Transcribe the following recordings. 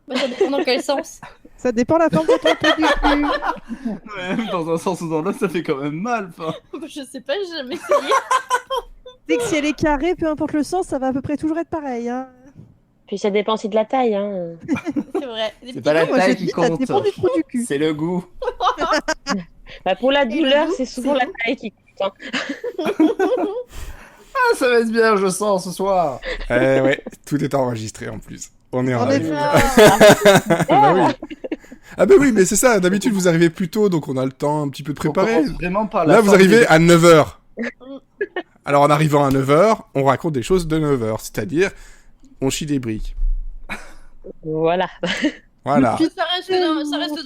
Bah, ça dépend dans quel sens. Ça dépend de la forme de ton trou du cul. Ouais, dans un sens ou dans l'autre, ça fait quand même mal. Enfin. Je sais pas, j'ai jamais essayé. Dès que si elle est carrée, peu importe le sens, ça va à peu près toujours être pareil. Hein. Puis ça dépend aussi de la taille. Hein. C'est vrai. Des C'est petits pas la coups, Moi, je taille dis, qui ça compte. dépend du trou du cul. C'est le goût. Bah, pour la douleur, goût, c'est souvent c'est la goût. taille qui compte. Hein. Ah, ça va être bien, je sens, ce soir. Ouais, tout est enregistré en plus. On est en En live. effet. Bah oui. Ah bah oui, mais c'est ça, d'habitude vous arrivez plus tôt, donc on a le temps un petit peu de On préparer. commence vraiment par la Là, vous forme arrivez des- à 9h. Alors, en arrivant à 9h, on raconte des choses de 9h, c'est-à-dire, on chie des briques. Voilà. Voilà. Puis ça reste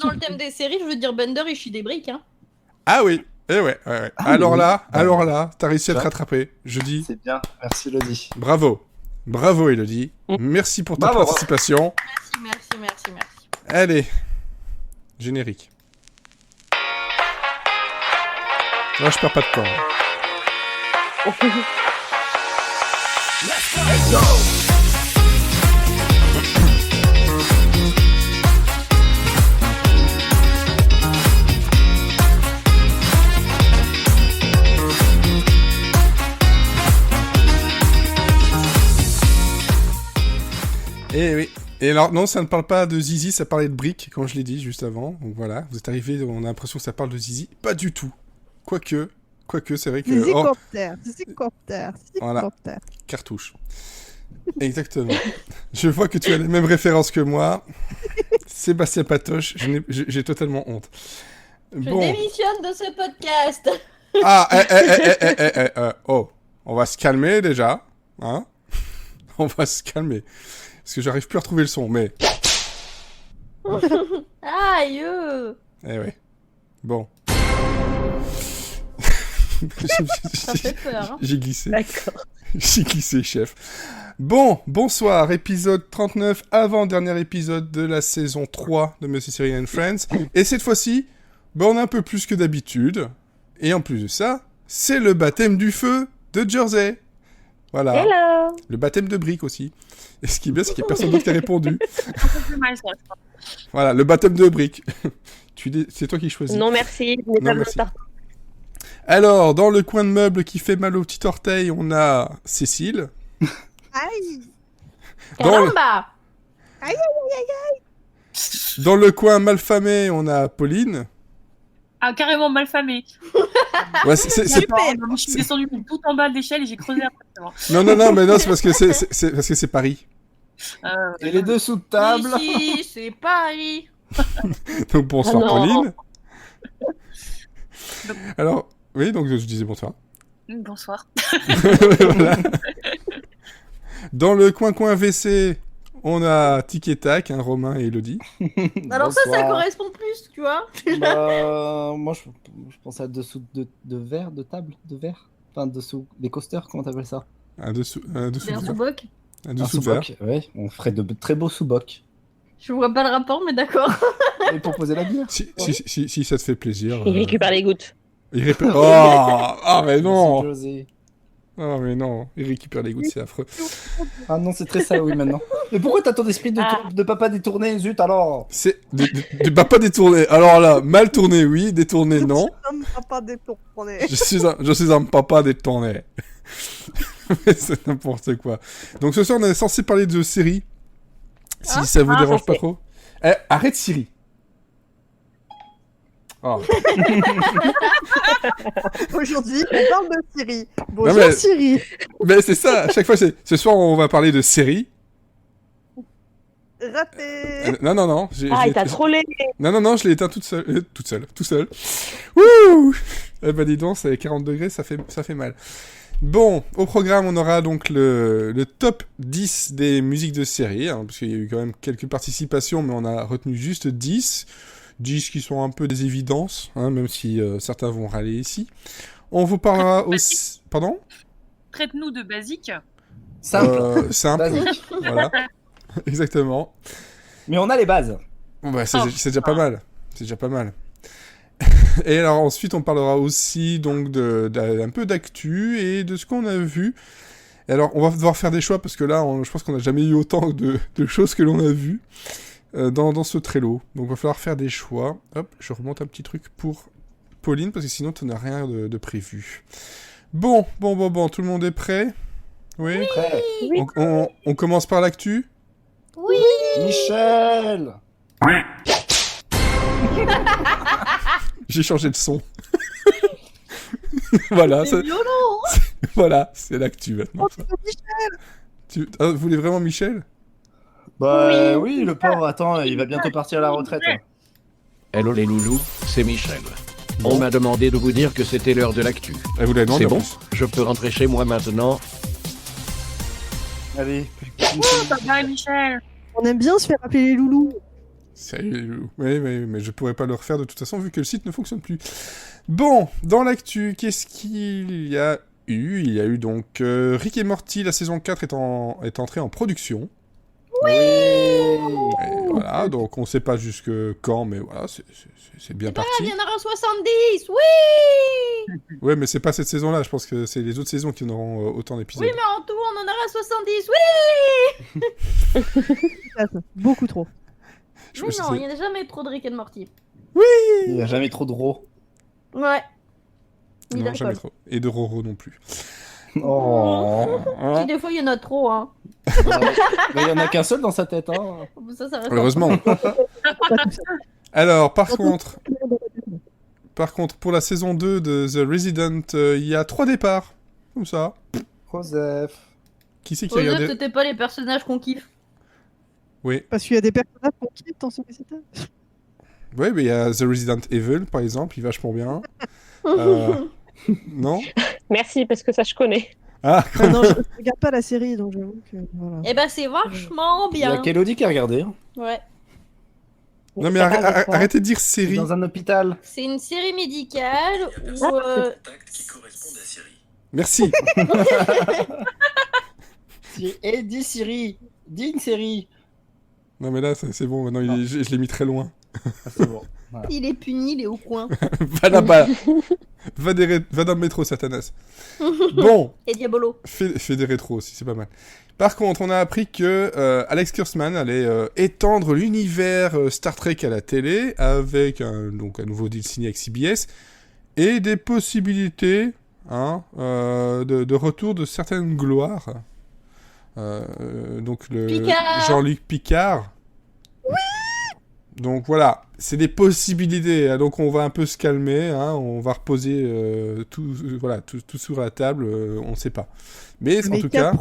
dans le thème des séries, je veux dire, Bender, il chie des briques, hein. Ah oui, ouais. Ah alors oui. là, t'as réussi à te Ça. rattraper. Je dis C'est bien, merci Lodi. bravo. Bravo, Elodie. Merci pour ta Bravo. participation. Merci. Allez, générique. Là, je perds pas de temps. Eh oui. Et alors, non, ça ne parle pas de Zizi, ça parlait de briques, quand je l'ai dit juste avant. Donc voilà, vous êtes arrivés, on a l'impression que ça parle de Zizi. Pas du tout. Quoique, c'est vrai que... C'est oh, zicoptère. Voilà. cartouche. Exactement. Je vois que tu as les mêmes références que moi. Sébastien Patoche, j'ai totalement honte. Je Bon. démissionne de ce podcast. Ah, oh. On va se calmer déjà. Hein? On va se calmer. Parce que j'arrive plus à retrouver le son, mais... Aïe. Eh ouais. Bon. Ça fait peur, hein. J'ai glissé. D'accord. J'ai glissé, chef. Bon, bonsoir, épisode 39, avant-dernier épisode de la saison 3 de Monsieur Cyril and Friends. Et cette fois-ci, on a un peu plus que d'habitude. Et en plus de ça, c'est le baptême du feu de Jersey. Voilà. Hello. Le baptême de briques aussi. Et ce qui est bien, c'est qu'il n'y a personne d'autre qui a répondu. C'est mal, ça. Voilà, le baptême de briques. C'est toi qui choisis. Non, merci. Je n'ai Non, pas merci. besoin. Alors, dans le coin de meuble qui fait mal au petit orteil, on a Cécile. Aïe. Dans le, Caramba. dans le coin malfamé, on a Pauline. Ah, carrément mal famé. Ouais, c'est- Je suis descendu tout en bas de l'échelle et j'ai creusé après. C'est bon. Non, mais non, c'est parce que c'est parce que c'est Paris. Et les deux sous de table. Ici, c'est Paris. Donc bonsoir Ah non. Pauline. Alors, oui, donc je disais bonsoir. Bonsoir. Voilà. Dans le coin WC, on a Tic et Tac, hein, Romain et Elodie. Alors ça Bonsoir. correspond plus, tu vois. Moi, je pense à dessous de verre, de table, de verre. Enfin, dessous des coasters, comment t'appelles ça? Un dessous C'est un de verre. sous-boc. Un Un dessous de verre. sous-boc. Ouais, on ferait de très beaux sous-bocs. Je vois pas le rapport, mais d'accord. Et pour poser la bière. Si ça te fait plaisir. Il récupère les gouttes. Il récupère... Oh mais non. José. Oh mais non, il récupère les gouttes, c'est affreux. Ah non, c'est très ça, oui, maintenant. Mais pourquoi t'as ton esprit de papa détourné, zut alors? C'est bah, pas détourné. Alors là, mal tourné, oui, détourné, non. Pas détourné. Je suis un papa détourné. Mais c'est n'importe quoi. Donc ce soir, on est censé parler de séries. Si ça vous dérange pas trop. Eh, arrête Siri. Oh. Aujourd'hui, on parle de Siri. Bonjour mais- Siri. Mais c'est ça, à chaque fois, ce soir, on va parler de séries. Raté. Non. Ah, il t'a trollé. Non, je l'ai éteint tout seul. Wouh. Eh ben dis donc, c'est 40 degrés, ça fait mal. Bon, au programme, on aura donc le top 10 des musiques de séries, hein, parce qu'il y a eu quand même quelques participations, mais on a retenu juste 10. 10 qui sont un peu des évidences, hein, même si certains vont râler ici. On vous parlera aussi... Pardon? Traite-nous de basique. Simple. Simple, Basique. voilà. Exactement. Mais on a les bases. Bon, bah, c'est déjà pas mal. C'est déjà pas mal. Et alors ensuite, on parlera aussi donc d'un peu d'actu et de ce qu'on a vu. Et alors, on va devoir faire des choix parce que là, je pense qu'on n'a jamais eu autant de choses que l'on a vues. dans ce Trello. Donc, il va falloir faire des choix. Hop, je remonte un petit truc pour Pauline, parce que sinon, tu n'as rien de prévu. Bon, tout le monde est prêt? Oui. Prêt. Oui. On commence par l'actu? Oui. Michel. J'ai changé de son. Voilà, C'est violent. voilà, c'est l'actu maintenant. Oh, Michel. Vous voulez vraiment Michel? Bah oui, le pauvre, attends, il va bientôt partir à la retraite. Hein. Hello les loulous, c'est Michel. On m'a demandé de vous dire que c'était l'heure de l'actu. Ah, vous l'avez demandé C'est en bon, plus. je peux rentrer chez moi maintenant. Allez. Ça va, Michel. On aime bien se faire appeler les loulous. Salut. Oui, mais je pourrais pas le refaire de toute façon vu que le site ne fonctionne plus. Bon, dans l'actu, qu'est-ce qu'il y a eu? Il y a eu donc Rick et Morty, la saison 4 est entrée en production. Oui. Et voilà, donc on sait pas jusque quand, mais voilà, c'est bien Il parti. y en aura 70. Oui. Ouais, mais c'est pas cette saison-là, je pense que c'est les autres saisons qui en auront autant d'épisodes. Oui, mais en tout, on en aura 70. Oui. Beaucoup trop. Je- Mais c'est- non, il n'y a jamais trop de Rick and Morty. Il n'y a jamais trop de ro. Ouais. Ni Non, jamais d'alcool. trop. Et de Roro non plus. Oh. Si des fois il y en a trop, hein. Mais il y en a qu'un seul dans sa tête. Hein. Ça reste. Heureusement. Pas tout ça. Alors, par Surtout- contre, pour la saison 2 de The Resident, il y a 3 départs. Comme ça. Joseph. Qui c'est qui a regardé? C'était pas les personnages qu'on kiffe. Oui. Parce qu'il y a des personnages qu'on quitte dans ce récital. Ouais, mais il y a The Resident Evil, par exemple, il est vachement bien. Non? Merci, parce que ça, je connais. Ah, Ah non, je regarde pas la série, donc j'avoue que voilà. Eh ben, c'est vachement Il y a bien. Kelody qui a regardé. Hein. Ouais. non, mais Ça parle de quoi arrêtez de dire série. Dans un hôpital. C'est une série médicale où. Merci. Eh, dis Siri. Dis une série. Non, mais là, c'est bon, maintenant, je l'ai mis très loin. Ah, c'est bon. Voilà. Il est puni, il est au coin. Va là-bas. Va dans le métro, Satanas. Bon. Et Diabolo. Fais des rétros aussi, c'est pas mal. Par contre, on a appris que Alex Kurtzman allait étendre l'univers Star Trek à la télé avec un nouveau deal signé avec CBS et des possibilités de retour de certaines gloires. Donc le Picard. Jean-Luc Picard. Oui. Donc voilà, c'est des possibilités. Hein, donc on va un peu se calmer, hein, on va reposer tout sur la table. On ne sait pas. Mais en Mais tout cas.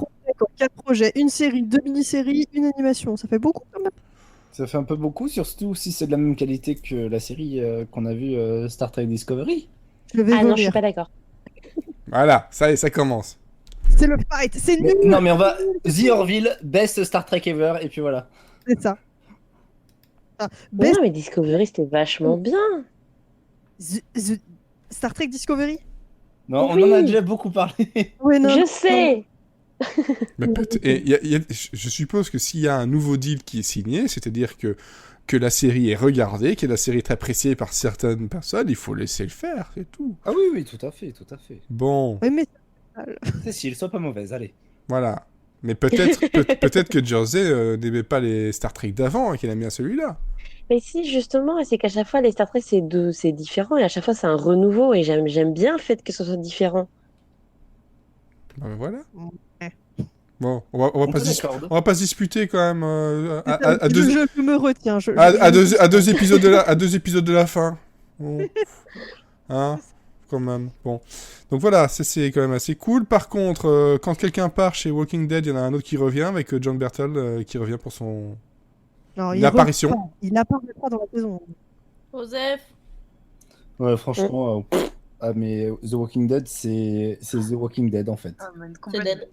4 projets, une série, 2 mini-séries, une animation, ça fait beaucoup quand même. Ça fait un peu beaucoup, surtout si c'est de la même qualité que la série qu'on a vue Star Trek Discovery. Je vais Ah non, je suis vomir. pas d'accord. Voilà, ça y est, ça commence. C'est le fight, c'est Mais- nul. non mais on va The Orville, best Star Trek ever, et puis voilà. C'est ça. Ah, Mais best- non, mais Discovery, c'était vachement bien. Star Trek Discovery. Non, Oui. on en a déjà beaucoup parlé. Ouais, non. Je sais. Mais je suppose que s'il y a un nouveau deal qui est signé, c'est-à-dire que la série est regardée, que la série est appréciée par certaines personnes, il faut laisser le faire, c'est tout. Ah oui, oui, tout à fait, tout à fait. Bon, Ouais, mais Cécile, sois pas mauvaise, allez. voilà. Mais peut-être que Jersey n'aimait pas les Star Trek d'avant et qu'elle aime bien celui-là. Mais si, justement, c'est qu'à chaque fois, les Star Trek, c'est différent. Et à chaque fois, c'est un renouveau. Et j'aime bien le fait que ce soit différent. Ben voilà. Ouais. Bon, on va On pas te se l'accorde. on va pas se disputer quand même je me retiens. à deux épisodes de la fin. Bon. Hein, quand même. Bon. Donc voilà, c'est quand même assez cool. Par contre, quand quelqu'un part chez Walking Dead, il y en a un autre qui revient avec John Bertal qui revient pour son Non, l'apparition. Il apparaît pas dans la saison. Joseph. Ouais, franchement, ah, mais The Walking Dead, c'est The Walking Dead en fait. Ah, mais C'est complètement. dead.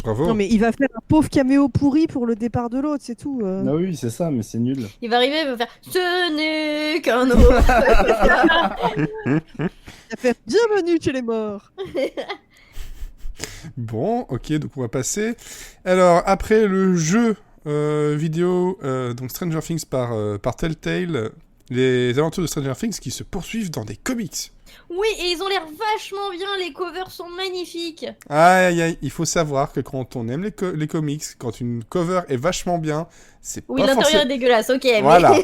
Bravo. Non, mais il va faire un pauvre caméo pourri pour le départ de l'autre, c'est tout. Ah oui, c'est ça, mais c'est nul. Il va arriver, il va faire ce n'est qu'un autre. Il va faire bienvenue chez les morts. Bon, ok, donc on va passer. Alors, après le jeu vidéo, donc Stranger Things par Telltale, les aventures de Stranger Things qui se poursuivent dans des comics. Oui, et ils ont l'air vachement bien, les covers sont magnifiques. Aïe, aïe, il faut savoir que quand on aime les comics, quand une cover est vachement bien, c'est Oui, pas l'intérieur forcément... est dégueulasse, ok. mais- Voilà.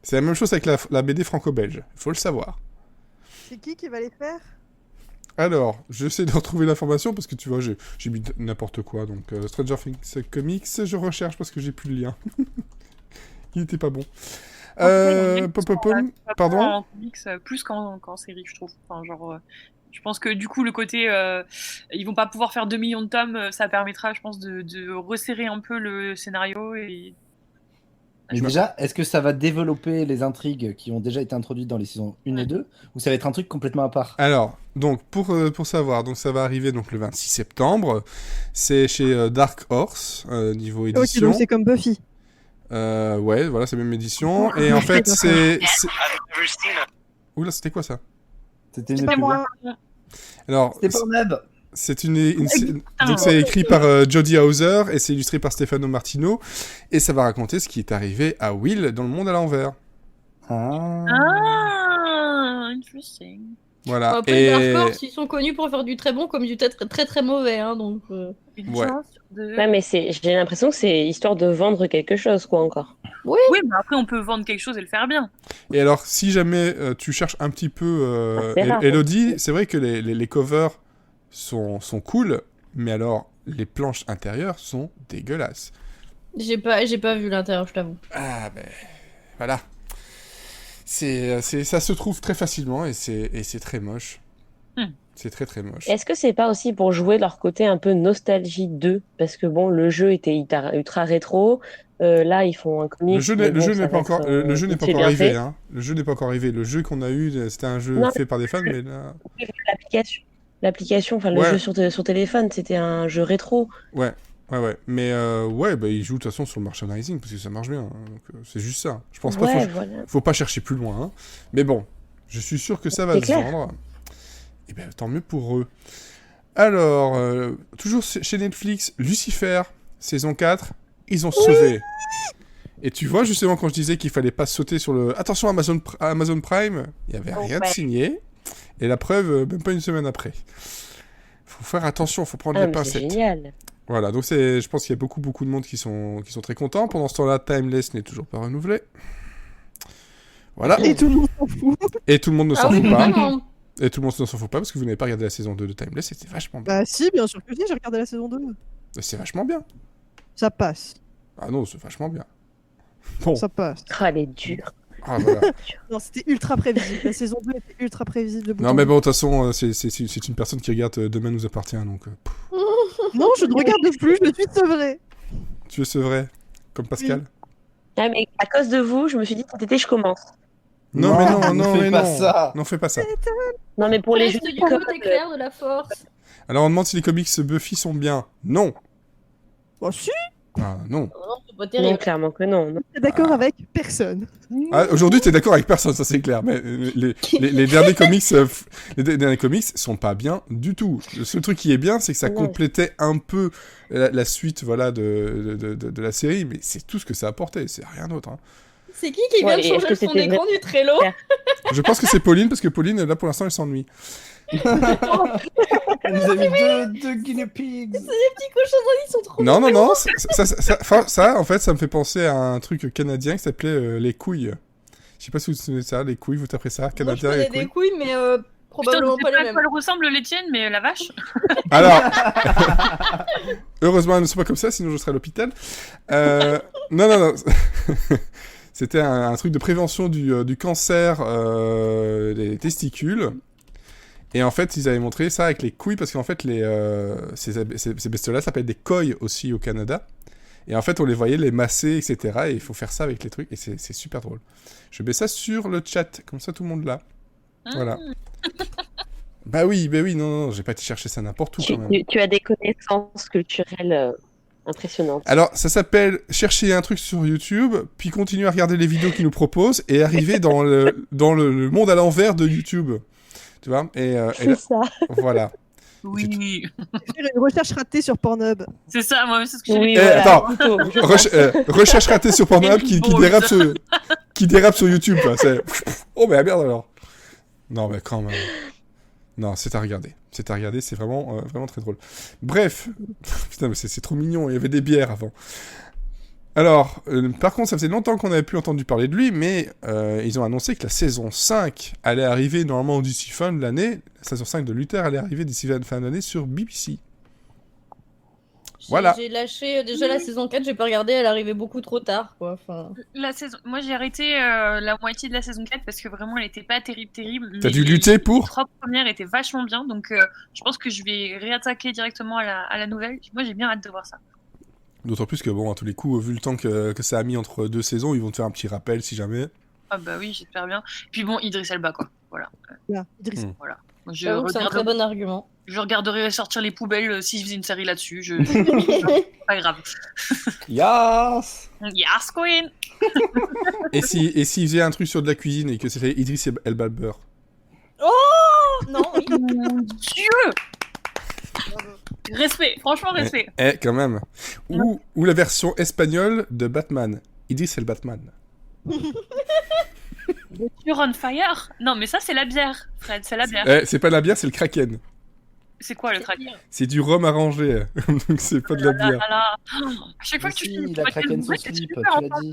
C'est la même chose avec la BD franco-belge, il faut le savoir. C'est qui va les faire? Alors, j'essaie de retrouver l'information parce que tu vois, j'ai mis n'importe quoi. Donc, Stranger Things Comics, je recherche parce que j'ai plus le lien. Il était pas bon. Pardon. En comics, plus qu'en série, je trouve. Enfin, genre, je pense que du coup, le côté, ils vont pas pouvoir faire 2 millions de tomes, ça permettra, je pense, de resserrer un peu le scénario et. Mais déjà, est-ce que ça va développer les intrigues qui ont déjà été introduites dans les saisons 1 et 2 ou ça va être un truc complètement à part? Alors, donc, pour savoir, donc ça va arriver donc, le 26 septembre. C'est chez Dark Horse, niveau Ok, édition. donc c'est comme Buffy. Ouais, voilà, c'est la même édition. Et en fait, c'est... Oula, c'était quoi ça? C'était une C'est pas pub. moi. Alors, C'était pas Neb. c'est donc c'est écrit par Jodie Hauser et c'est illustré par Stefano Martino. Et ça va raconter ce qui est arrivé à Will dans le monde à l'envers. Ah. Ah, interesting. Voilà. Après, Dark Et... Horse, ils sont connus pour faire du très bon comme du très très, très mauvais, hein, donc... Une Ouais. chance de- Ouais, mais j'ai l'impression que c'est histoire de vendre quelque chose, quoi, encore. Oui, mais après, on peut vendre quelque chose et le faire bien. Et alors, si jamais tu cherches un petit peu c'est rare. Elodie, c'est vrai que les covers sont cool, mais alors, les planches intérieures sont dégueulasses. J'ai pas vu l'intérieur, je t'avoue. Ah ben, voilà. Ça se trouve très facilement et c'est très moche. C'est très très moche. Est-ce que c'est pas aussi pour jouer leur côté un peu nostalgie 2? Parce que bon, le jeu était ultra rétro. Là, ils font un comic. Le jeu mais bon, n'est ça pas va encore, être, le jeu n'est pas vite fait, encore bien arrivé. fait. Hein. Le jeu n'est pas encore arrivé. Le jeu qu'on a eu, c'était un jeu Non, fait par des fans, mais là... L'application, enfin Ouais. le jeu sur téléphone, c'était un jeu rétro. Ouais. Mais ouais, bah, ils jouent de toute façon sur le merchandising parce que ça marche bien. Hein. Donc, c'est juste ça. Je pense pas. Ouais, voilà. Faut pas chercher plus loin. Hein. Mais bon, je suis sûr que ça va C'est se clair. vendre. Et ben tant mieux pour eux. Alors, toujours chez Netflix, Lucifer, saison 4, ils ont sauvé. Et tu vois, justement, quand je disais qu'il fallait pas sauter sur le... Attention, Amazon Prime, il y avait rien de Ouais. signé. Et la preuve, même pas une semaine après. Faut faire attention, faut prendre Ah, les mais c'est pincettes. génial. Voilà, donc je pense qu'il y a beaucoup de monde qui sont très contents. Pendant ce temps-là, Timeless n'est toujours pas renouvelé. Voilà. Et tout le monde s'en fout. Et tout le monde ne s'en Ah oui, fout pas. vraiment. Et tout le monde ne s'en fout pas parce que vous n'avez pas regardé la saison 2 de Timeless, c'était vachement bien. Bah si, bien sûr que si, j'ai regardé la saison 2. C'est vachement bien. Ça passe. Ah non, c'est vachement bien. Bon, Ça passe. Ah, elle est dure. ah, voilà. Non, c'était ultra prévisible. La saison 2 était ultra prévisible de bout Non en mais bout. bon, de toute façon, c'est une personne qui regarde Demain nous appartient, donc Non, je ne regarde plus, je suis sevrée. tu es vrai, comme Pascal. Ah, mais à cause de vous, je me suis dit cet été je commence. Non, mais non, ne non, fais mais pas non. ça. Non, fais pas ça. Non, mais pour les jeux Reste de du côté com, clair de la force. Alors on demande si les comics Buffy sont bien. Non. Bon, si, Ah non. Oh non, c'est pas non, terrible. clairement que non. t'es d'accord avec personne. Ah, aujourd'hui, t'es d'accord avec personne, ça c'est clair. Mais les derniers comics, les derniers comics sont pas bien du tout. Le seul truc qui est bien, c'est que ça Ouais. complétait un peu la suite, voilà, de la série, mais c'est tout ce que ça apportait. C'est rien d'autre. Hein. C'est qui vient Ouais, de et changer est-ce le que fond c'était d'écran du Trello? Je pense que c'est Pauline parce que Pauline, là pour l'instant, elle s'ennuie. Elle nous a mis deux guinea pigs. Ces petits cochons, ils sont trop... Non, ça, en fait, ça me fait penser à un truc canadien qui s'appelait les couilles. Je sais pas si vous vous souvenez de ça, les couilles, vous tapez ça, Moi, je canadien connais et des couilles. couilles, mais Putain, probablement je pas sais les pas à mêmes. quoi elles ressemblent les tiennes, mais la vache. Alors, heureusement, elles ne sont pas comme ça, sinon je serais à l'hôpital. Non. C'était un truc de prévention du cancer des testicules. Et en fait, ils avaient montré ça avec les couilles, parce qu'en fait, ces bestioles-là s'appellent des coilles aussi au Canada. Et en fait, on les voyait les masser, etc. Et il faut faire ça avec les trucs, et c'est super drôle. Je mets ça sur le chat, comme ça tout le monde l'a. Voilà. Bah oui, non, j'ai pas été chercher ça n'importe où quand même. Tu as des connaissances culturelles impressionnantes. Alors, ça s'appelle chercher un truc sur YouTube, puis continuer à regarder les vidéos qu'ils nous proposent, et arriver dans le monde à l'envers de YouTube. Tu vois et C'est là, ça. voilà. Oui, Faire une recherche ratée sur Pornhub. c'est ça, moi, c'est ce que j'ai Oui, Eh, voilà, attends. plutôt, je pense. Recherche ratée sur Pornhub qui dérape qui dérape sur YouTube, quoi. C'est... Oh, mais merde alors. Non, mais quand même. Non, c'est à regarder. C'est à regarder, c'est vraiment, vraiment très drôle. Bref. Putain, mais c'est trop mignon, il y avait des bières avant. Alors, par contre, ça faisait longtemps qu'on n'avait plus entendu parler de lui, mais ils ont annoncé que la saison 5 allait arriver normalement d'ici fin de l'année. La saison 5 de Luther allait arriver d'ici fin de l'année sur BBC. Voilà. J'ai lâché déjà la saison 4, j'ai pas regardé, elle arrivait beaucoup trop tard, quoi. Enfin... La saison... Moi, j'ai arrêté la moitié de la saison 4 parce que vraiment, elle était pas terrible. T'as mais dû lutter pour Les 3 premières étaient vachement bien, donc je pense que je vais réattaquer directement à la nouvelle. Moi, j'ai bien hâte de voir ça. D'autant plus que, bon, à tous les coups, vu le temps que ça a mis entre 2 saisons, ils vont te faire un petit rappel si jamais. Ah bah oui, j'espère bien. Puis bon, Idriss Elba, quoi. Voilà. Là, Idriss. Voilà. Moi, J'avoue que c'est un très bon argument. Je regarderai sortir les poubelles si je faisais une série là-dessus. Pas grave. Yes. Yes, Queen. Et s'il faisait un truc sur de la cuisine et que c'était Idriss Elba le beurre. Oh non, oui. Mon Dieu. Respect, franchement respect. Quand même. Ou la version espagnole de Batman. Idriss el Batman. You're on fire. Non, mais ça, c'est la bière, Fred, c'est la bière. C'est pas la bière, c'est le Kraken. C'est quoi le crack? C'est du rhum arrangé, donc c'est pas de la bière. À chaque fois que tu Si, la Kraken sauce slip, tu l'as dit.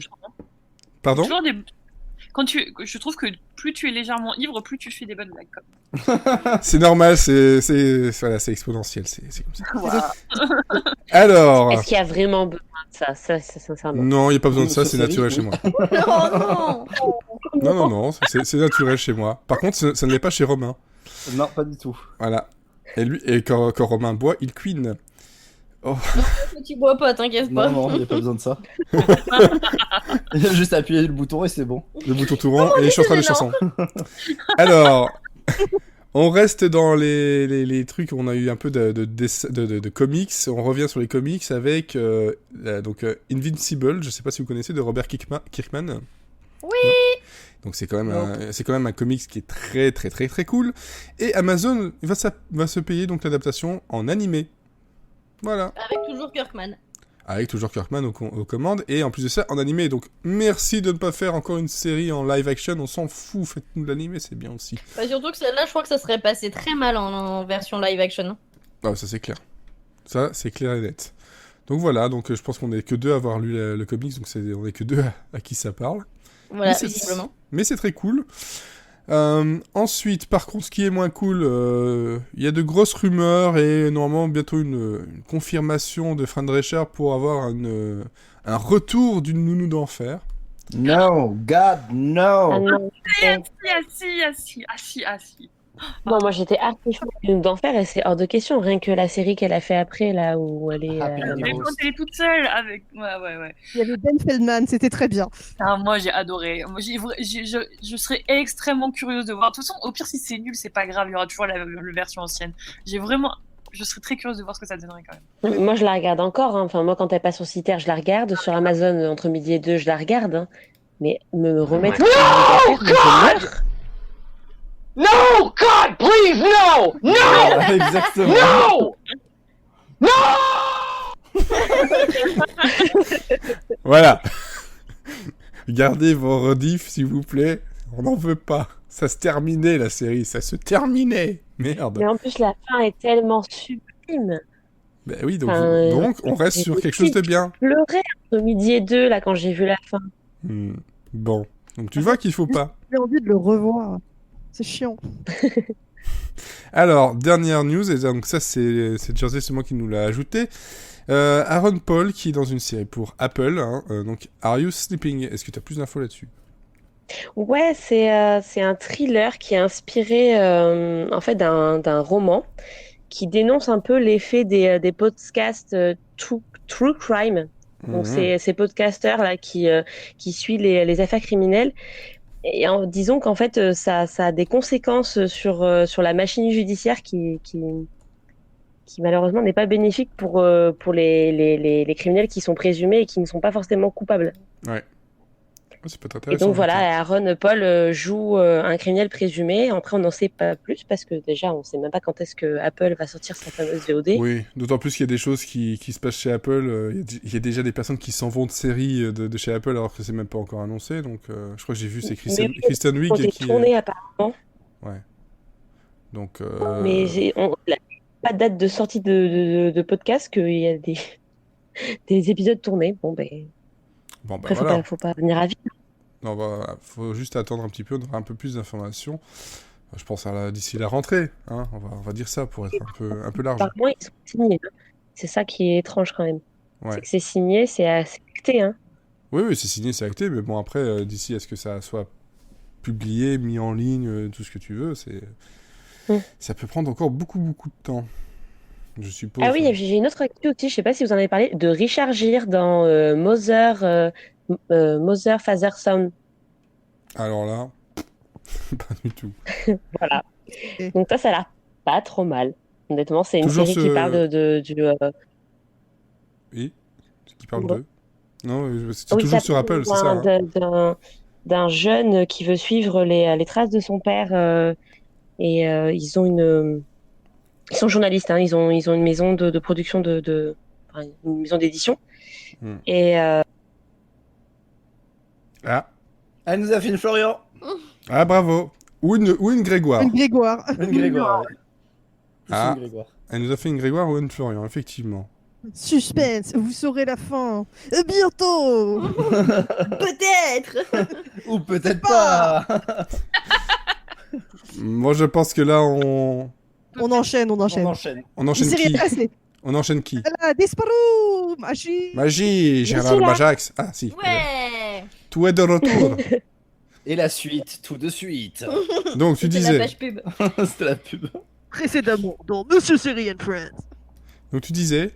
Pardon? Je trouve que plus tu es légèrement ivre, plus tu fais des bonnes blagues. Comme. C'est normal, voilà, c'est exponentiel, c'est comme ça. Voilà. Alors... Est-ce qu'il y a vraiment besoin de ça? Ça, sincèrement. Non, il n'y a pas besoin de ça, Sur c'est série, naturel oui. chez moi. Oh non. Non, c'est naturel chez moi. Par contre, ça ne l'est pas chez Romain. Non, pas du tout. Voilà. Et quand Romain boit, il queen. Oh. Tu bois pas, t'inquiète pas. Non, il n'y a pas besoin de ça. Il a juste appuyé le bouton et c'est bon. Le bouton tout rond, et je suis en train de chanson. Alors, on reste dans les trucs, on a eu un peu de comics, on revient sur les comics avec donc Invincible, je sais pas si vous connaissez, de Robert Kirkman. Oui. Donc c'est quand même un comics qui est très très très très cool. Et Amazon va se payer donc l'adaptation en animé. Voilà. Avec toujours Kirkman. Avec toujours Kirkman aux commandes, et en plus de ça, en animé. Donc, merci de ne pas faire encore une série en live action, on s'en fout, faites-nous de l'animé, c'est bien aussi. Bah, surtout que celle-là, je crois que ça serait passé très mal en version live action. Ah, ça c'est clair. Ça, c'est clair et net. Donc voilà, donc je pense qu'on est que deux à avoir lu le comics, donc on est que deux à qui ça parle. Voilà, Mais visiblement. Mais c'est très cool. Ensuite, par contre, ce qui est moins cool, il y a de grosses rumeurs et normalement bientôt une confirmation de Fran Drescher pour avoir un retour d'une nounou d'enfer. No, God, no. Ah non, Assis. non, moi j'étais archi d'enfer et c'est hors de question, rien que la série qu'elle a fait après, là où elle est. Mais quand elle est toute seule avec. Ouais. Il y avait Ben Feldman, c'était très bien. Ah, moi j'ai adoré. Moi, je serais extrêmement curieuse de voir. De toute façon, au pire, si c'est nul, c'est pas grave, il y aura toujours la version ancienne. Je serais très curieuse de voir ce que ça donnerait quand même. Moi je la regarde encore, hein. Enfin, moi quand elle passe sur Citter, je la regarde. Sur Amazon, entre midi et 2, je la regarde. Hein. Mais me remettre. Je meurs. No, God, please, no! No! Voilà, exactement. No! Voilà. Gardez vos rediffs, s'il vous plaît. On n'en veut pas. Ça se terminait, la série. Ça se terminait. Merde. Mais en plus, la fin est tellement sublime. Ben oui, donc, Enfin, donc on reste sur quelque chose de bien. Je pleurais entre midi et 2, là, quand j'ai vu la fin. Bon. Donc tu vois qu'il faut pas. J'ai envie de le revoir. C'est chiant. Alors, dernière news, et donc ça c'est Jersey, c'est moi qui nous l'a ajouté. Aaron Paul qui est dans une série pour Apple, hein, donc Are You Sleeping? Est-ce que tu as plus d'infos là-dessus? Ouais, c'est un thriller qui est inspiré en fait d'un roman qui dénonce un peu l'effet des podcasts true crime. Donc ces podcasters là qui suivent les affaires criminelles. Et disons qu'en fait, ça a des conséquences sur la machine judiciaire qui malheureusement n'est pas bénéfique pour les criminels qui sont présumés et qui ne sont pas forcément coupables. Ouais. C'est pas très Et intéressant. donc voilà, Aaron Paul joue un criminel présumé. Après, on n'en sait pas plus parce que déjà, on sait même pas quand est-ce que Apple va sortir sa fameuse VOD. Oui, d'autant plus qu'il y a des choses qui se passent chez Apple. Il y a déjà des personnes qui s'en vont de séries de chez Apple alors que c'est même pas encore annoncé. Donc, je crois que j'ai vu, c'est Kristen Ils ont Wiig été qui. tournés apparemment, Ouais. Donc. mais il n'y a pas de date de sortie de podcast, qu'il y a des épisodes tournés. Bon, ben, Bon, bah après, voilà. faut pas venir à vite. Non, bah, faut juste attendre un petit peu, on aura un peu plus d'informations. Je pense d'ici la rentrée, hein, on va dire ça pour être un peu large. Apparemment, ils sont signés, hein. C'est ça qui est étrange quand même. Ouais. C'est que c'est signé, c'est acté, hein. Oui, c'est signé, c'est acté, mais bon, après, d'ici à ce que ça soit publié, mis en ligne, tout ce que tu veux, ça peut prendre encore beaucoup, beaucoup de temps, je suppose. Ah oui, j'ai une autre actu aussi, je sais pas si vous en avez parlé, de Richard Gere dans Mother Father Son. Alors là, pas du tout. Voilà. Donc ça a l'air pas trop mal. Honnêtement, c'est une Toujours série qui parle Oui, qui parle de... Non, c'est oui, toujours ça sur parle Apple, c'est ça, hein. d'un jeune qui veut suivre les traces de son père et ils sont journalistes, hein, ils ont une maison de production enfin, une maison d'édition. Et Elle nous a fait une Florian. Ah, bravo. Ou une Grégoire. Une Grégoire. Une Grégoire, oui. Ah, Une Grégoire. elle nous a fait une Grégoire ou une Florian, effectivement. Suspense, vous saurez la fin. Bientôt. Peut-être. Ou peut-être pas. Moi, je pense que là, on On enchaîne. On enchaîne. Une série qui est passée. On enchaîne qui Voilà, disparu. Magie. Magie, Gérald là. Bajax. Ah, si. Ouais. Tout est de retour. Et la suite, tout de suite. Donc, tu C'était la disais... page pub. C'était la pub. Précédemment dans Monsieur Série and Friends. Donc, tu disais...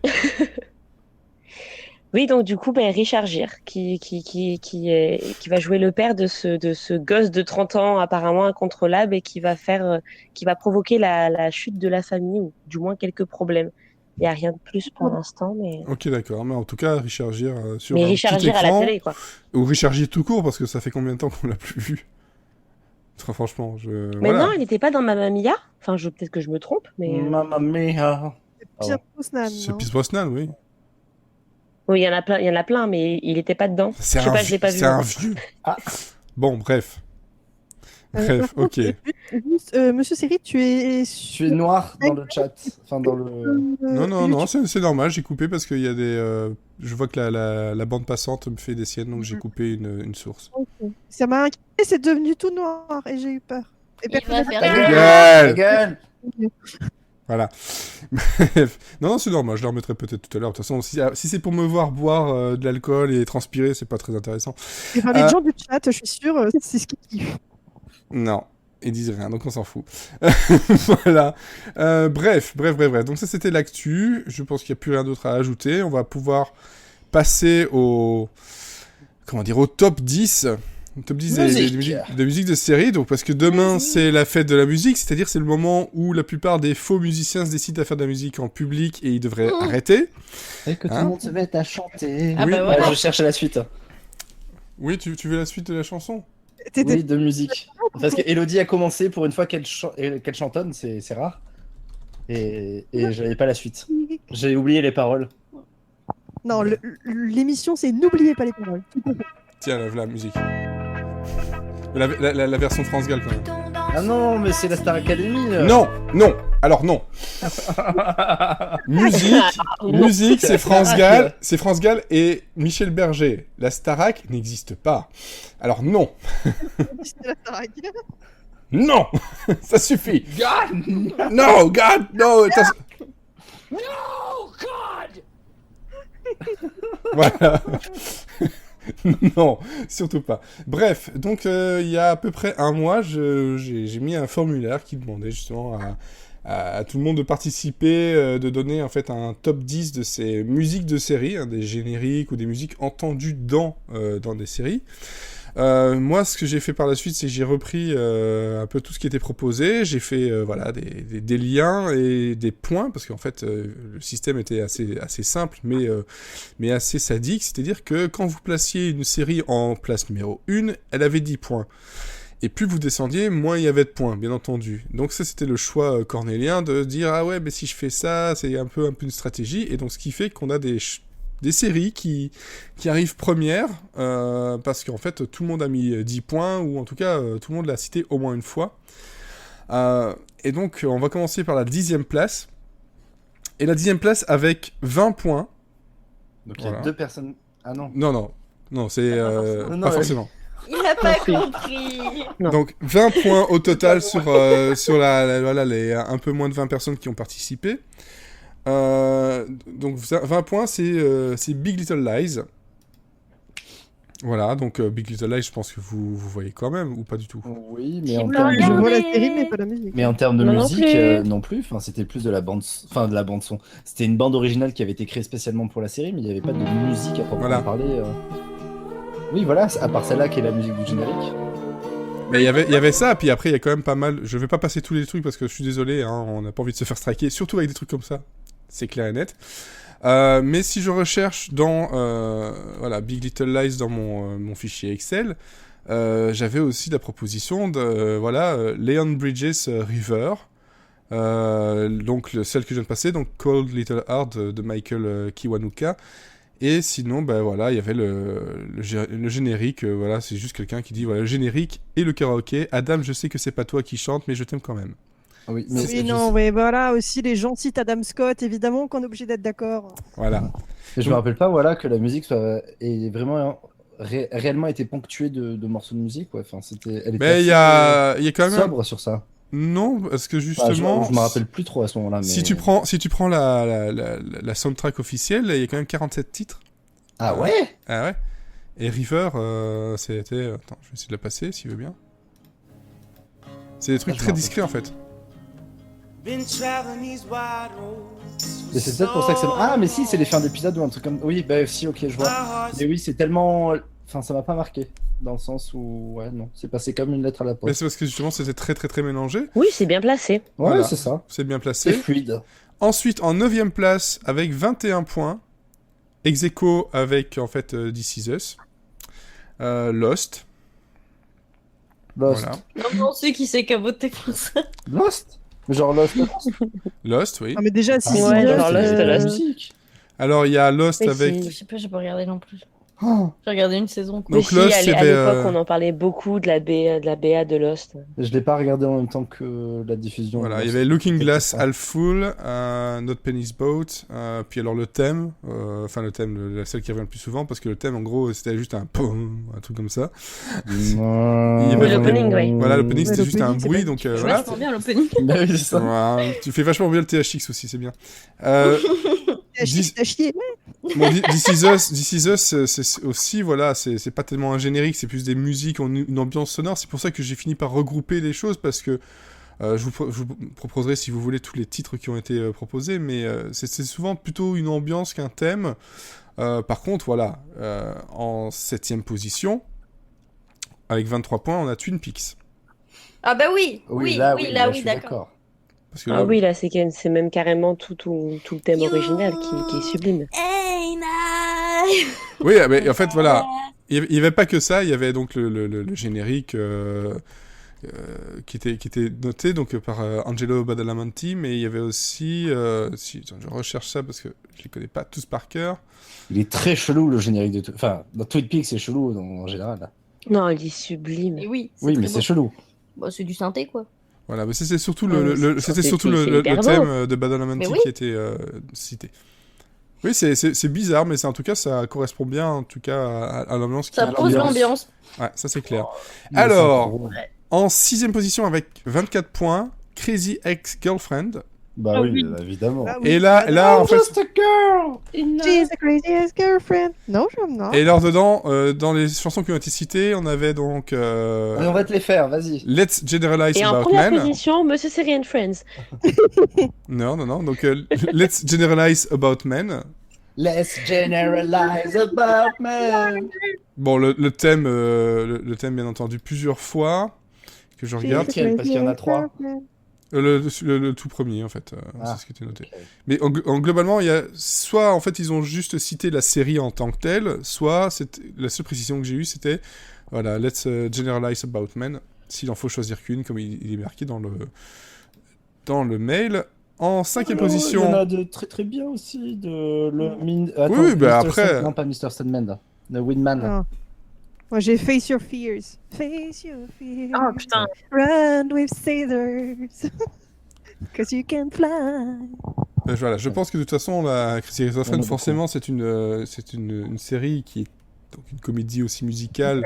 oui, donc du coup, Richard Gere qui va jouer le père de ce gosse de 30 ans apparemment incontrôlable et qui va provoquer la chute de la famille ou du moins quelques problèmes. Il n'y a rien de plus pour l'instant, mais... Ok, d'accord. Mais en tout cas, Richard Gere sur Mais un Richard petit Gere à écran, la télé, quoi. ou Richard Gere tout court, parce que ça fait combien de temps qu'on l'a plus vu. Très franchement, Mais voilà. non, il n'était pas dans Mamma Mia. Enfin, peut-être que je me trompe, mais... Mamma mia. Pierre Brosnan. C'est non Pierce Brosnan, oui. Oui, il y en a plein, mais il n'était pas dedans. Je sais pas, je l'ai pas vu. C'est un vieux. Ah. Bon, bref. Bref, ok. Juste, Monsieur Série, tu es noir dans le chat. Enfin, dans le... Non, c'est normal, j'ai coupé parce qu'il y a des... je vois que la bande passante me fait des siennes, donc j'ai coupé une source. Ça m'a inquiété, c'est devenu tout noir et j'ai eu peur. Et Il va faire Ta ça. gueule. Ta gueule. Voilà. Bref. Non, c'est normal, je le remettrai peut-être tout à l'heure. De toute façon, si c'est pour me voir boire de l'alcool et transpirer, c'est pas très intéressant. Et ben, les gens du chat, je suis sûre, c'est ce qu'ils kiffent. Non, ils disent rien, donc on s'en fout. Voilà. Bref. Donc ça, c'était l'actu. Je pense qu'il n'y a plus rien d'autre à ajouter. On va pouvoir passer au top 10. Top 10 de musique de série. Donc, parce que demain, c'est la fête de la musique. C'est-à-dire, c'est le moment où la plupart des faux musiciens se décident à faire de la musique en public et ils devraient arrêter. Et que tout le monde se mette à chanter. Ah Oui, bah voilà. je cherche la suite. Oui, tu veux la suite de la chanson? Oui, de musique. Parce que Elodie a commencé pour une fois qu'elle chantonne, c'est rare. Et j'avais pas la suite. J'ai oublié les paroles. Non, l'émission, c'est n'oubliez pas les paroles. Tiens, la musique. La version France Gall, quand même. Ah non, mais c'est la Star Academy. Non. Alors non. Musique, c'est France Gall. C'est France Gall et Michel Berger. La Starac n'existe pas. Alors non. C'est la Starac. Non. Ça suffit. God. No, God, no. No, God! Voilà. Non, surtout pas. Bref, donc il y a à peu près un mois, j'ai mis un formulaire qui demandait justement à tout le monde de participer, de donner en fait un top 10 de ces musiques de séries, hein, des génériques ou des musiques entendues dans des séries. Moi, ce que j'ai fait par la suite, c'est que j'ai repris un peu tout ce qui était proposé. J'ai fait voilà, des liens et des points, parce qu'en fait, le système était assez simple, mais assez sadique. C'est-à-dire que quand vous placiez une série en place numéro 1, elle avait 10 points. Et plus vous descendiez, moins il y avait de points, bien entendu. Donc ça, c'était le choix cornélien de dire « Ah ouais, mais si je fais ça, c'est un peu une stratégie. » Et donc, ce qui fait qu'on a des séries qui arrivent premières, parce qu'en fait, tout le monde a mis 10 points, ou en tout cas, tout le monde l'a cité au moins une fois. Et donc, on va commencer par la 10e place. Et la 10e place avec 20 points. Donc il y a 2 personnes... Ah non. Non, c'est Non, pas forcément. Il a pas Compris. compris. Non. Donc 20 points au total sur voilà, les un peu moins de 20 personnes qui ont participé. Donc 20 points, c'est Big Little Lies. Voilà, donc Big Little Lies, je pense que vous voyez quand même, ou pas du tout. Oui, mais en Qui termes me Je de... regarde. vois la série, mais pas la musique. Mais en termes de Moi non musique, plus. non plus. Enfin, c'était plus de la bande, de la bande son. C'était une bande originale qui avait été créée spécialement pour la série, mais il n'y avait pas de musique à proprement Voilà. parler. Oui, voilà, à part celle-là qui est la musique du générique. Mais il y avait ça, puis après il y a quand même pas mal. Je vais pas passer tous les trucs parce que je suis désolé, hein, on n'a pas envie de se faire striker, surtout avec des trucs comme ça. C'est clair et net. Mais si je recherche dans voilà, Big Little Lies dans mon fichier Excel, j'avais aussi la proposition de voilà, Leon Bridges River. Donc celle que je viens de passer, donc Cold Little Heart de Michael Kiwanuka. Et sinon, ben voilà, il y avait le générique, voilà, c'est juste quelqu'un qui dit, voilà, le générique et le karaoké. Adam, je sais que c'est pas toi qui chante, mais je t'aime quand même. Ah oui, mais Oui, non, mais voilà, aussi les gens citent Adam Scott, évidemment qu'on est obligé d'être d'accord. Voilà. je me rappelle pas, voilà, que la musique ait vraiment réellement été ponctuée de morceaux de musique. Ouais. Enfin, elle était Mais il y a quand même... sobre sur ça. Non, parce que Enfin, justement... je me rappelle plus trop à ce moment-là. Mais... Si tu prends la soundtrack officielle, il y a quand même 47 titres. Ah ouais. Ah ouais. Et River, c'était... Attends, je vais essayer de la passer, s'il veut bien. C'est des trucs je me très rappelle discrets, en fait. Mais c'est peut-être pour ça que ça... Ah, mais si, c'est les fins d'épisode ou un truc comme... Oui, bah si, ok, je vois. Mais oui, c'est tellement... Enfin, ça m'a pas marqué. Dans le sens où... Ouais, non, c'est passé comme une lettre à la Mais poste. c'est parce que justement, c'était très très très mélangé. Oui, c'est bien placé. Ouais, Voilà. c'est ça. C'est bien C'est placé. fluide. Ensuite, en 9ème place, avec 21 points, ex aequo avec, en fait, This Is Us, Lost. Lost. Voilà. Non, on sait qui c'est qui a voté pour ça. Lost. Genre Lost. Lost, oui. Ah, mais déjà, si Ouais, c'est genre Lost, la Lost. musique. Alors, il y a Lost Oui, avec... si. Je sais pas, j'ai pas regardé non plus. Oh, J'ai regardé une saison. Quoi. Donc Mais Lost, si, il y à avait, l'époque, on en parlait beaucoup de la BA de Lost. je l'ai pas regardé en même temps que la diffusion. Voilà, il y Lost. avait Looking C'est Glass ça. Half Full, Not Penny's Boat, puis alors le thème, celle qui revient le plus souvent, parce que le thème, en gros, c'était juste un pom, un truc comme ça. Non. Il y avait l'opening, oui. Voilà, l'opening, Ouais, c'était juste un l'opening, c'est bruit, pas- donc C'est voilà. vachement bien l'opening. Bah oui, c'est ça. Voilà, tu fais vachement bien le THX aussi, c'est bien. T'as chier. Bon, This Is Us, c'est aussi, voilà, c'est pas tellement un générique, c'est plus des musiques, une ambiance sonore. C'est pour ça que j'ai fini par regrouper les choses, parce que je vous proposerai, si vous voulez, tous les titres qui ont été proposés, mais c'est souvent plutôt une ambiance qu'un thème. Par contre, voilà, en 7ème position, avec 23 points, on a Twin Peaks. Ah bah oui, oui, là, oui, là, là, je oui, suis d'accord. Parce que Ah là, oui, là, c'est même carrément tout le thème original qui est sublime. Hey, night. Oui, mais en fait, voilà, il y avait pas que ça, il y avait donc le générique qui était noté donc par Angelo Badalamenti, mais il y avait aussi, attends, je recherche ça parce que je les connais pas tous par cœur. Il est très chelou le générique de. Enfin, dans Twin Peaks, c'est chelou en général. Là. Non, il est sublime. Et oui, Oui, très mais beau. c'est chelou. Bah, c'est du synthé, quoi. Voilà, mais c'était surtout Ouais, c'était c'est surtout hyper le beau. thème de Badalamenti Mais oui. qui était cité. Oui, c'est bizarre, mais en tout cas, ça correspond bien, en tout cas, à l'ambiance qui Ça à pose l'ambiance. l'ambiance. Ouais, ça c'est clair. Mais Alors, c'est trop. en 6ème position avec 24 points, Crazy Ex-Girlfriend. Bah Ah oui, oui. évidemment. Ah oui. Et là, en fait, Just a girl. She's the craziest girlfriend. Non, je non. et alors dedans, dans les chansons qui ont été citées, on avait donc Allez, on va te les faire, vas-y. Let's Generalize Et en About première Men. position, Monsieur Série and Friends. Non. Donc Let's Generalize About Men. Let's generalize about men. Bon, le thème, le thème, bien entendu, plusieurs fois, que je regarde. Lequel Parce qu'il y en a 3. Le tout premier, en fait, Ah, c'est ce qui était noté. ok. Mais globalement, il y a soit, en fait, ils ont juste cité la série en tant que telle, soit, la seule précision que j'ai eue, c'était, voilà, let's generalize about men, s'il en faut choisir qu'une, comme il est marqué dans le mail. En 5e position... Il y en a de très très bien aussi, de le... Oui, bah Mr. après... Non, pas Mr. Sandman, The Windman. Ah. Moi, j'ai Face Your Fears. Face Your Fears. Oh putain. Run with scissors. Cause you can fly. Voilà, je pense que de toute façon, la Crazy Ex-Girlfriend, beaucoup. forcément, c'est une série qui est donc une comédie aussi musicale.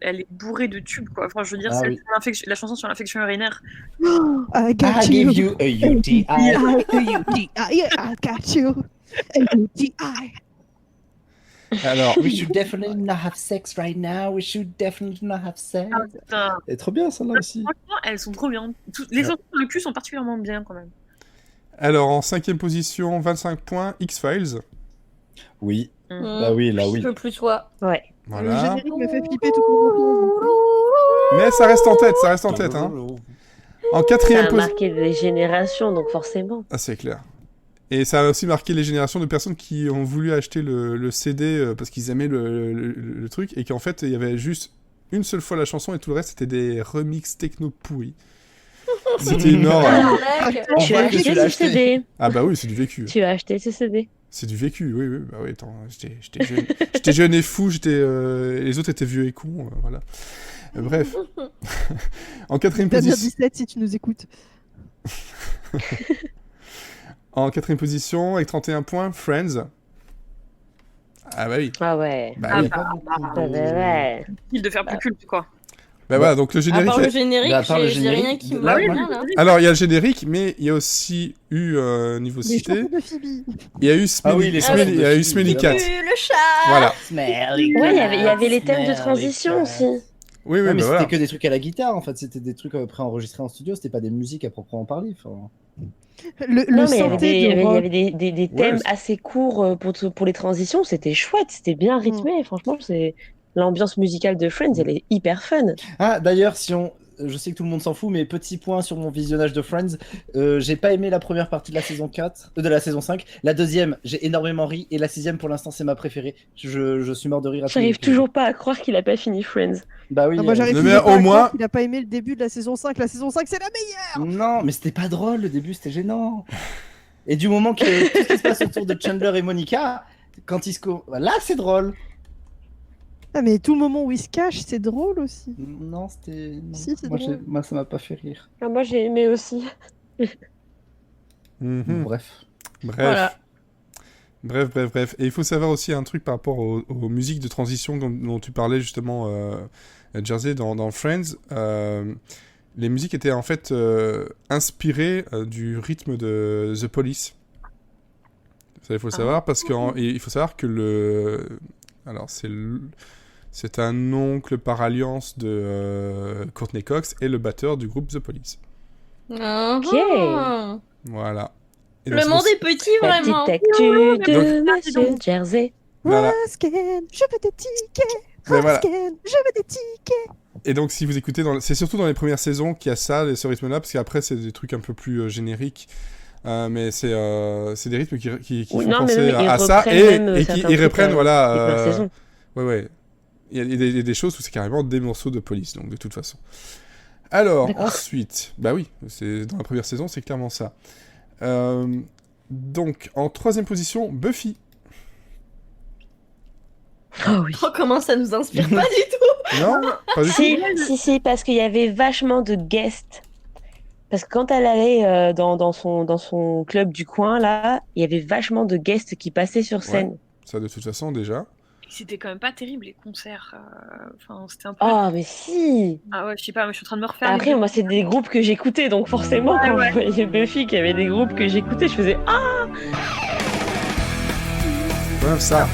Elle est bourrée de tubes, quoi. Enfin, je veux dire, Ah c'est oui. la chanson sur l'infection urinaire. I got I you. give you a UTI. I got you. A UTI. Alors, We should definitely not have sex right now. We should definitely not have sex. Ah putain. Elle est trop bien celle-là aussi. Franchement, elles sont trop bien. Les chansons sur le cul sont particulièrement bien, quand même. alors, en 5e position, 25 points, X-Files. Oui. Mm. Bah oui, là oui. Je veux plus toi. Ouais. Le Voilà. générique me fait flipper tout le monde. Mais ça reste en tête, hein. En 4e Ça a position... marqué des générations, donc forcément. Ah, c'est clair. Et ça a aussi marqué les générations de personnes qui ont voulu acheter le CD parce qu'ils aimaient le truc, et qu'en fait, il y avait juste une seule fois la chanson, et tout le reste, c'était des remixes techno pourris. C'était une horreur. Mec. On Tu as voit que acheté tu l'as ce acheté. CD. Ah bah oui, c'est du vécu. Tu as acheté ce CD. C'est du vécu, oui, oui. Bah oui, attends, j'étais jeune. J'étais jeune et fou, les autres étaient vieux et cons, voilà. Bref. En 4e Damien position... 17, si tu nous écoutes. En 4e position, avec 31 points, Friends. Ah bah oui. Ah ouais. Bah Ah oui. bah, Ouais. il de faire plus culte, quoi. Bah voilà, donc le À générique... part le générique, Bah, à part le j'ai rien générique, qui là, me moi- vient là. Alors, il y a le générique, mais il y a aussi eu, niveau Les cité, chansons de Phoebe. il y a eu Ah oui, les Smelly, chansons il y a de eu Smelly Phoebe, Cat. Le chat. Voilà. Smelly Ouais, il y cat, avait les thèmes de smelly transition cat. aussi. Oui, oui, Ouais, mais bah c'était voilà. que des trucs à la guitare en fait, c'était des trucs préenregistrés en studio, c'était pas des musiques à proprement parler. Enfin... Le Non, mais il y avait synthé des, de il y avait rock. des thèmes Ouais, assez courts pour les transitions. C'était chouette, c'était bien rythmé. Franchement, l'ambiance musicale de Friends, elle est hyper fun. Ah d'ailleurs, je sais que tout le monde s'en fout, mais petit point sur mon visionnage de Friends, j'ai pas aimé la première partie de la saison 4, de la saison 5. La deuxième, j'ai énormément ri, et la sixième pour l'instant c'est ma préférée. Je suis mort de rire à tous les J'arrive épisodes. toujours pas à croire qu'il a pas fini Friends. Bah oui. Ah, moi, j'arrive Mais toujours pas au à moins- croire qu'il a pas aimé le début de la saison 5. La saison 5, c'est la meilleure. Non, mais c'était pas drôle, le début c'était gênant. Et du moment que tout ce qui se passe autour de Chandler et Monica, quand ils se... Là c'est drôle. Ah, mais tout le moment où il se cache, c'est drôle aussi. Non, c'était... non. Si, c'est moi, drôle. moi ça m'a pas fait rire. Ah, moi, j'ai aimé aussi. Mhm. Bref. Bref. Voilà. Bref. Et il faut savoir aussi un truc par rapport aux musiques de transition dont tu parlais justement, Jersey, dans Friends. Les musiques étaient en fait inspirées du rythme de The Police. Ça, il faut le savoir, parce qu'il faut savoir que alors, c'est un oncle par alliance de Courtney Cox et le batteur du groupe The Police. Ah. Voilà. Et donc, Le c'est monde pour- est petit La vraiment. petite actu de Monsieur Jersey. Voilà. Rasken, je veux des tickets. Mais voilà. Rasken, je veux des tickets. Et donc, si vous écoutez, c'est surtout dans les premières saisons qu'il y a ça, ce rythme-là, parce qu'après, c'est des trucs un peu plus génériques. Mais c'est des rythmes qui Oui, font non, mais penser même, ils à ça, reprennent même et certains ils trucs, reprennent, les voilà. premières saisons. Ouais. Il y a des choses où c'est carrément des morceaux de police, donc de toute façon. Alors, D'accord. ensuite, bah oui, dans la première saison, c'est clairement ça. Donc, en 3e position, Buffy. Oh oui. Oh, comment ça nous inspire pas du tout. Non, pas du tout. Si, parce qu'il y avait vachement de guests. Parce que quand elle allait dans son club du coin, là, il y avait vachement de guests qui passaient sur scène. Ça, de toute façon, déjà. C'était quand même pas terrible, les concerts. Enfin, c'était un peu... Oh, mais si! Ah ouais, je sais pas, mais je suis en train de me refaire... Après, moi, c'est des groupes que j'écoutais, donc forcément, Ouais, quand ouais. je voyais Buffy qui avait des groupes que j'écoutais, je faisais « Ah !» Ouais, ça.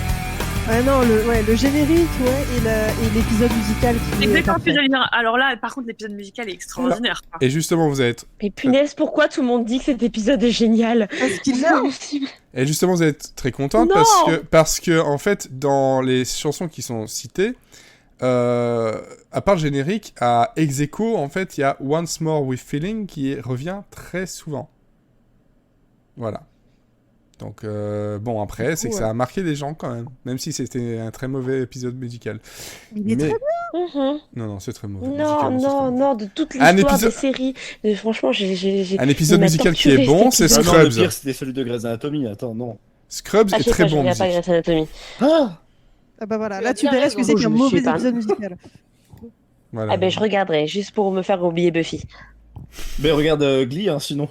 Ah non, le générique, et l'épisode musical qui C'est est exactement ce que parfait. j'allais dire. Alors là, par contre, l'épisode musical est extraordinaire. Et justement, vous allez être... Mais punaise, pourquoi tout le monde dit que cet épisode est génial? Parce qu'il C'est l'a. pas possible. Et justement, vous allez être très contente Non. parce que, en fait, dans les chansons qui sont citées, à part le générique, à ex aequo, en fait, il y a Once More With Feeling qui revient très souvent. Voilà. Donc, bon, après, c'est que ça a marqué des gens quand même si c'était un très mauvais épisode musical. Il est très bien. Mhm. Non, c'est très mauvais. Non, musicalement, c'est très non, mauvais. non, de toute Un l'histoire épisode- des séries. Franchement, j'ai. Un épisode il m'a musical qui est torturé, bon, cet c'est Ah épisode. non, le Scrubs. pire, c'était celui de Grey's Anatomy. Attends, non. Scrubs Ah, est je sais très pas, je bon en regarde pas musique. Grey's Anatomy. Ah Ah bah voilà, Tu là as tu bien verrais ce que raison. c'est qu'un Je mauvais suis pas- épisode musical. Voilà. Ah ben, je regarderai, juste pour me faire oublier Buffy. Mais regarde Glee, hein, sinon.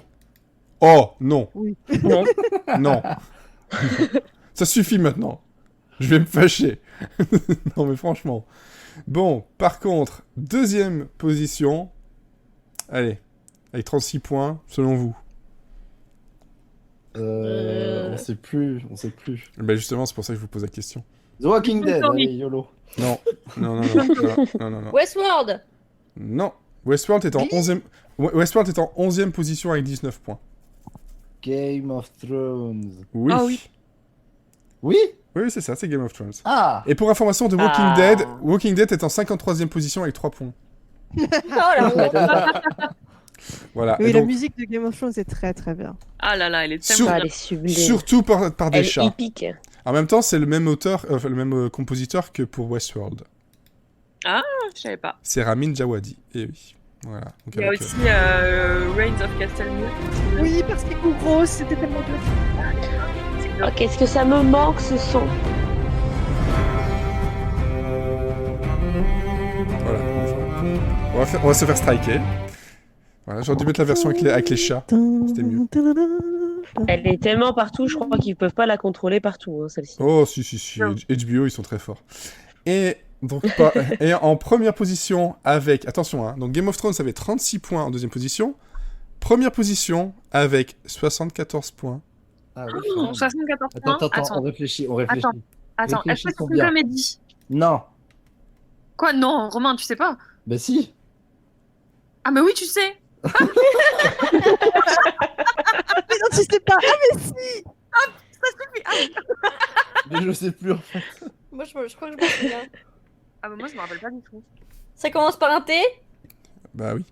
Oh, non. Non. Non. Ça suffit maintenant. Je vais me fâcher. Non, mais franchement. Bon, par contre, deuxième position. Allez, avec 36 points, selon vous. On sait plus, on sait plus. Ben justement, c'est pour ça que je vous pose la question. The Walking Dead, Sorry. allez, YOLO. Non. Non, non, non, non, non, non, non. Westworld. Non. Westworld est en 11e... Westworld est en 11e position avec 19 points. Game of Thrones. Oui. Ah oui. Oui Oui, c'est ça, c'est Game of Thrones. Ah Et pour information, The Walking Dead est en 53e position avec 3 points. Oh la honte. Voilà. Oui, Et la donc, musique de Game of Thrones est très très bien. Ah là là, elle est Sur- tellement Ah, bien. elle est sublime. surtout par des Elle est chats. épique. En même temps, c'est le même auteur, enfin, le même compositeur que pour Westworld. Je savais pas. C'est Ramin Djawadi. Et oui. Voilà. Donc, Il y a avec, aussi Reigns of Castle Moon. Oui, parce qu'il est grosse, c'était tellement bien. Oh, qu'est-ce que ça me manque ce son. voilà. On va se faire striker. Voilà, j'aurais dû mettre la version avec les chats. C'était mieux. Elle est tellement partout, je crois qu'ils peuvent pas la contrôler partout, hein, celle-ci. Oh, si. Non. HBO, ils sont très forts. Et donc, et en première position avec... Attention, hein, donc Game of Thrones avait 36 points en deuxième position. Première position avec 74 points. Ah oui. Oh, 74 points. Attends, on réfléchit, on réfléchit. Attends, est-ce que c'est réfléchissons une bien. comédie? Non. Quoi? Non, Romain, tu sais pas? Bah si. Ah mais oui, tu sais. Mais non, tu sais pas. Ah, mais si. Mais je sais plus. Moi, je crois que je m'en souviens. Ah bah moi, je me rappelle pas du tout. Ça commence par un T. Bah oui.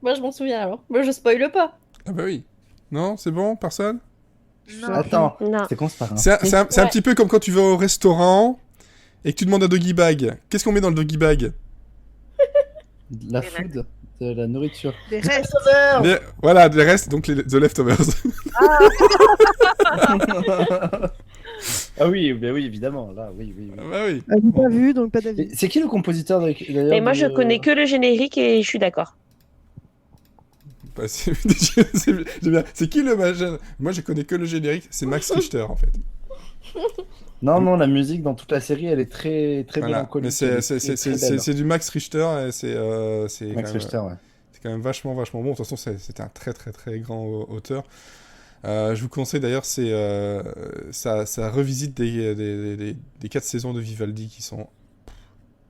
Moi, je m'en souviens alors. Moi, je spoile pas. Ah bah oui. Non, c'est bon, personne? Non. Attends, Non. c'est con, c'est pas grave. C'est un Ouais. petit peu comme quand tu vas au restaurant et que tu demandes un doggy bag. Qu'est-ce qu'on met dans le doggy bag? La food, de la nourriture. Des restes. Voilà, les restes, donc the leftovers. Ah oui, bah oui, évidemment. Là, oui. Bah oui. Ah, j'ai pas vu, donc pas d'avis. Et c'est qui le compositeur d'ailleurs Et moi, je de- connais que le générique et je suis d'accord. Bah, j'aime bien. C'est qui le machin? Moi, je connais que le générique. C'est Max Richter, en fait. Non, la musique dans toute la série, elle est très Voilà. mélancolique. Mais c'est du Max Richter. Et c'est Max quand même- Richter, ouais. C'est quand même vachement bon. De toute façon, c'est un très grand auteur. Je vous conseille d'ailleurs, ça revisite des 4 saisons de Vivaldi qui sont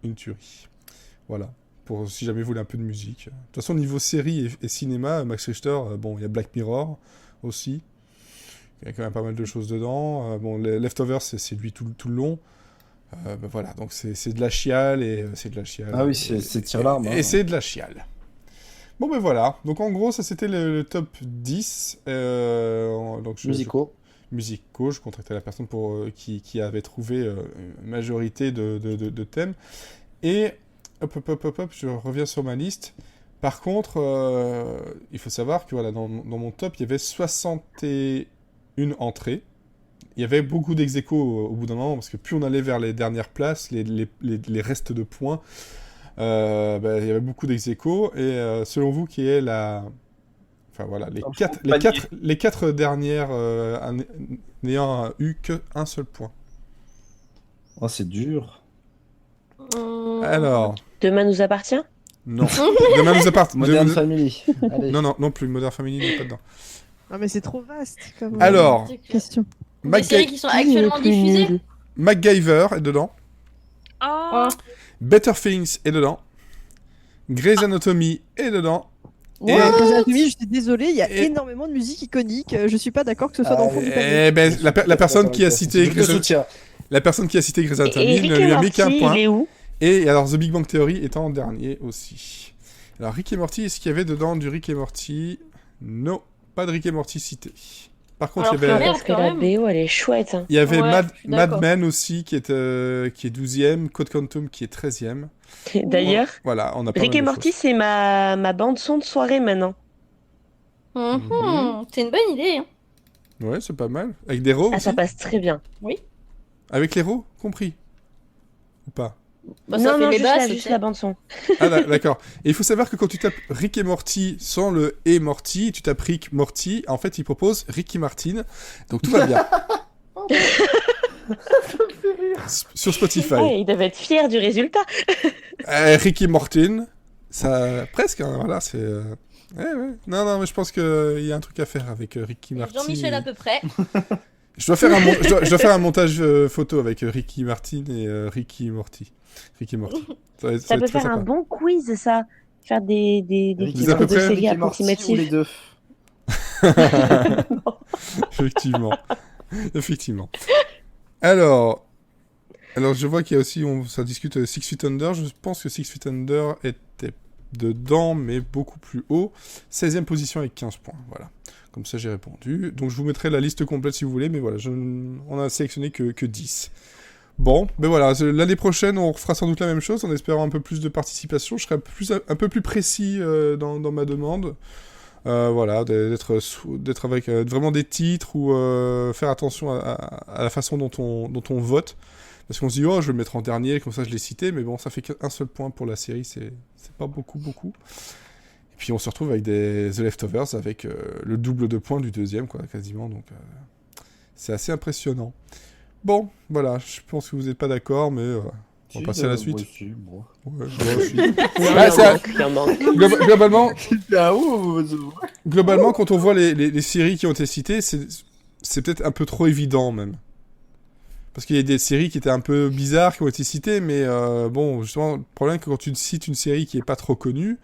une tuerie. Voilà. Pour si jamais vous voulez un peu de musique. De toute façon, niveau série et cinéma, Max Richter, bon, il y a Black Mirror aussi. Il y a quand même pas mal de choses dedans. Bon, les Leftovers, c'est lui tout le long. Ben voilà, donc c'est de la chiale et c'est de la chiale. Ah oui, c'est tire-larme. Et c'est de la chiale. Bon ben voilà, donc en gros ça c'était le top 10. Donc musicaux. Musicaux, je contactais la personne qui avait trouvé une majorité de thèmes. Et hop, je reviens sur ma liste. Par contre, il faut savoir que voilà, dans mon top, il y avait 61 entrées. Il y avait beaucoup d'ex-aequo au bout d'un moment, parce que plus on allait vers les dernières places, les restes de points, il y avait beaucoup d'ex-aequo. Et selon vous, qui est la... Enfin voilà, les quatre dernières n'ayant eu qu'un seul point. Oh, c'est dur. Alors... Demain nous appartient? Non. Demain nous appartient. Modern Family. Allez. Non plus. Modern Family n'est pas dedans. Non, mais c'est trop vaste comme Alors, question. Des séries qui sont actuellement diffusées. MacGyver est dedans. Oh. Better Things est dedans. Grey's Anatomy est dedans. Et- Grey's Anatomy, je suis désolée, il y a Et- énormément de musique iconique. Je suis pas d'accord que ce soit dans le fond du panier. Eh ben, la personne qui a cité Je te soutiens. la personne qui a cité Grey's Et Anatomy Rick ne et lui a mis qu'un Morty, point. il est où? Et alors The Big Bang Theory est en dernier aussi. Alors Rick et Morty, est-ce qu'il y avait dedans du Rick et Morty? Non, pas de Rick et Morty cité. Par contre, Alors il y avait, Merde, Parce que quand la même. BO, elle est chouette. Hein. il y avait Ouais, Mad, je suis d'accord. Mad Men aussi qui est 12e, Code Quantum qui est 13e. D'ailleurs, Voilà, on a pas Rick mal et de Morty, c'est ma bande-son de soirée maintenant. C'est une bonne idée. Hein. choses. Ouais, c'est pas mal. Avec des héros Ah, aussi ça passe très bien. Avec les héros compris. Ou pas? Bah, ça fait non, les juste, basses. juste tu la sais. bande-son. Ah d'accord. Et il faut savoir que quand tu tapes Rick et Morty sans le et Morty, tu tapes Rick Morty, en fait il propose Ricky Martin. Donc tout va bien. Sur Spotify. Ouais, il devait être fier du résultat. Ricky Martin, ça presque, hein, voilà, c'est... ouais. Non, mais je pense qu'il y a un truc à faire avec Ricky Martin. Jean-Michel à peu près. Je dois faire je dois faire un montage photo avec Ricky Martin et Ricky Morty. Ricky Morty. va Ça être peut très faire un sympa. bon quiz, ça. Faire des Ricky Vous à peu quiz de près, séries Ricky Morty ou les approximatives. deux. Effectivement. Alors, je vois qu'il y a aussi, ça discute Six Feet Under. Je pense que Six Feet Under était dedans, mais beaucoup plus haut. 16e position avec 15 points. Voilà. Comme ça, j'ai répondu. Donc, je vous mettrai la liste complète si vous voulez, mais voilà, on a sélectionné que 10. Bon, ben voilà, l'année prochaine, on refera sans doute la même chose, en espérant un peu plus de participation. Je serai un peu plus précis dans ma demande. Voilà, d'être avec vraiment des titres ou faire attention à la façon dont on vote. Parce qu'on se dit, oh, je vais le mettre en dernier, comme ça je l'ai cité, mais bon, ça fait qu'un seul point pour la série, c'est pas beaucoup. Et puis on se retrouve avec des The Leftovers, avec le double de points du deuxième, quoi, quasiment, donc c'est assez impressionnant. Bon, voilà, je pense que vous n'êtes pas d'accord, mais on va passer à la suite. Ouais, moi aussi. Non, Ouais, il en manque. Globalement, quand on voit les séries qui ont été citées, c'est peut-être un peu trop évident, même. Parce qu'il y a des séries qui étaient un peu bizarres qui ont été citées, mais bon, justement, le problème, c'est que quand tu cites une série qui est pas trop connue,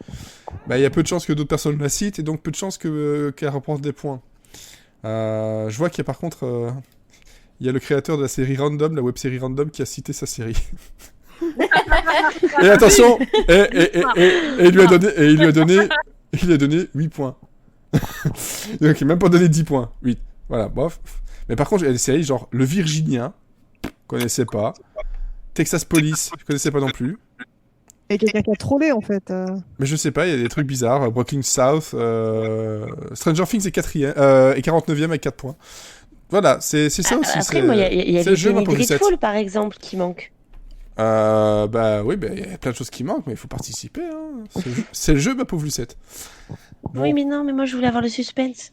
bah, il y a peu de chances que d'autres personnes la citent, et donc peu de chances qu'elle remporte des points. Je vois qu'il y a par contre... il y a le créateur de la série Random, la web-série Random, qui a cité sa série. Et attention, il lui a donné 8 points. Donc il m'a même pas donné 10 points. 8. Voilà, bof. Mais par contre, il y a des séries genre Le Virginien, je connaissais pas. Texas Police, je connaissais pas non plus. Et quelqu'un qui a trollé en fait. Mais je sais pas, il y a des trucs bizarres. Brooklyn South, Stranger Things est 49e avec 4 points. Voilà, c'est ça aussi. Après, moi, il y a c'est le les jeu, ma Penny pauvre Lucette. Dreadful, par exemple, qui manquent. Bah oui, il y a plein de choses qui manquent, mais il faut participer. Hein. C'est le jeu, ma pauvre Lucette. Bon. Oui, mais non, mais moi, je voulais avoir le suspense.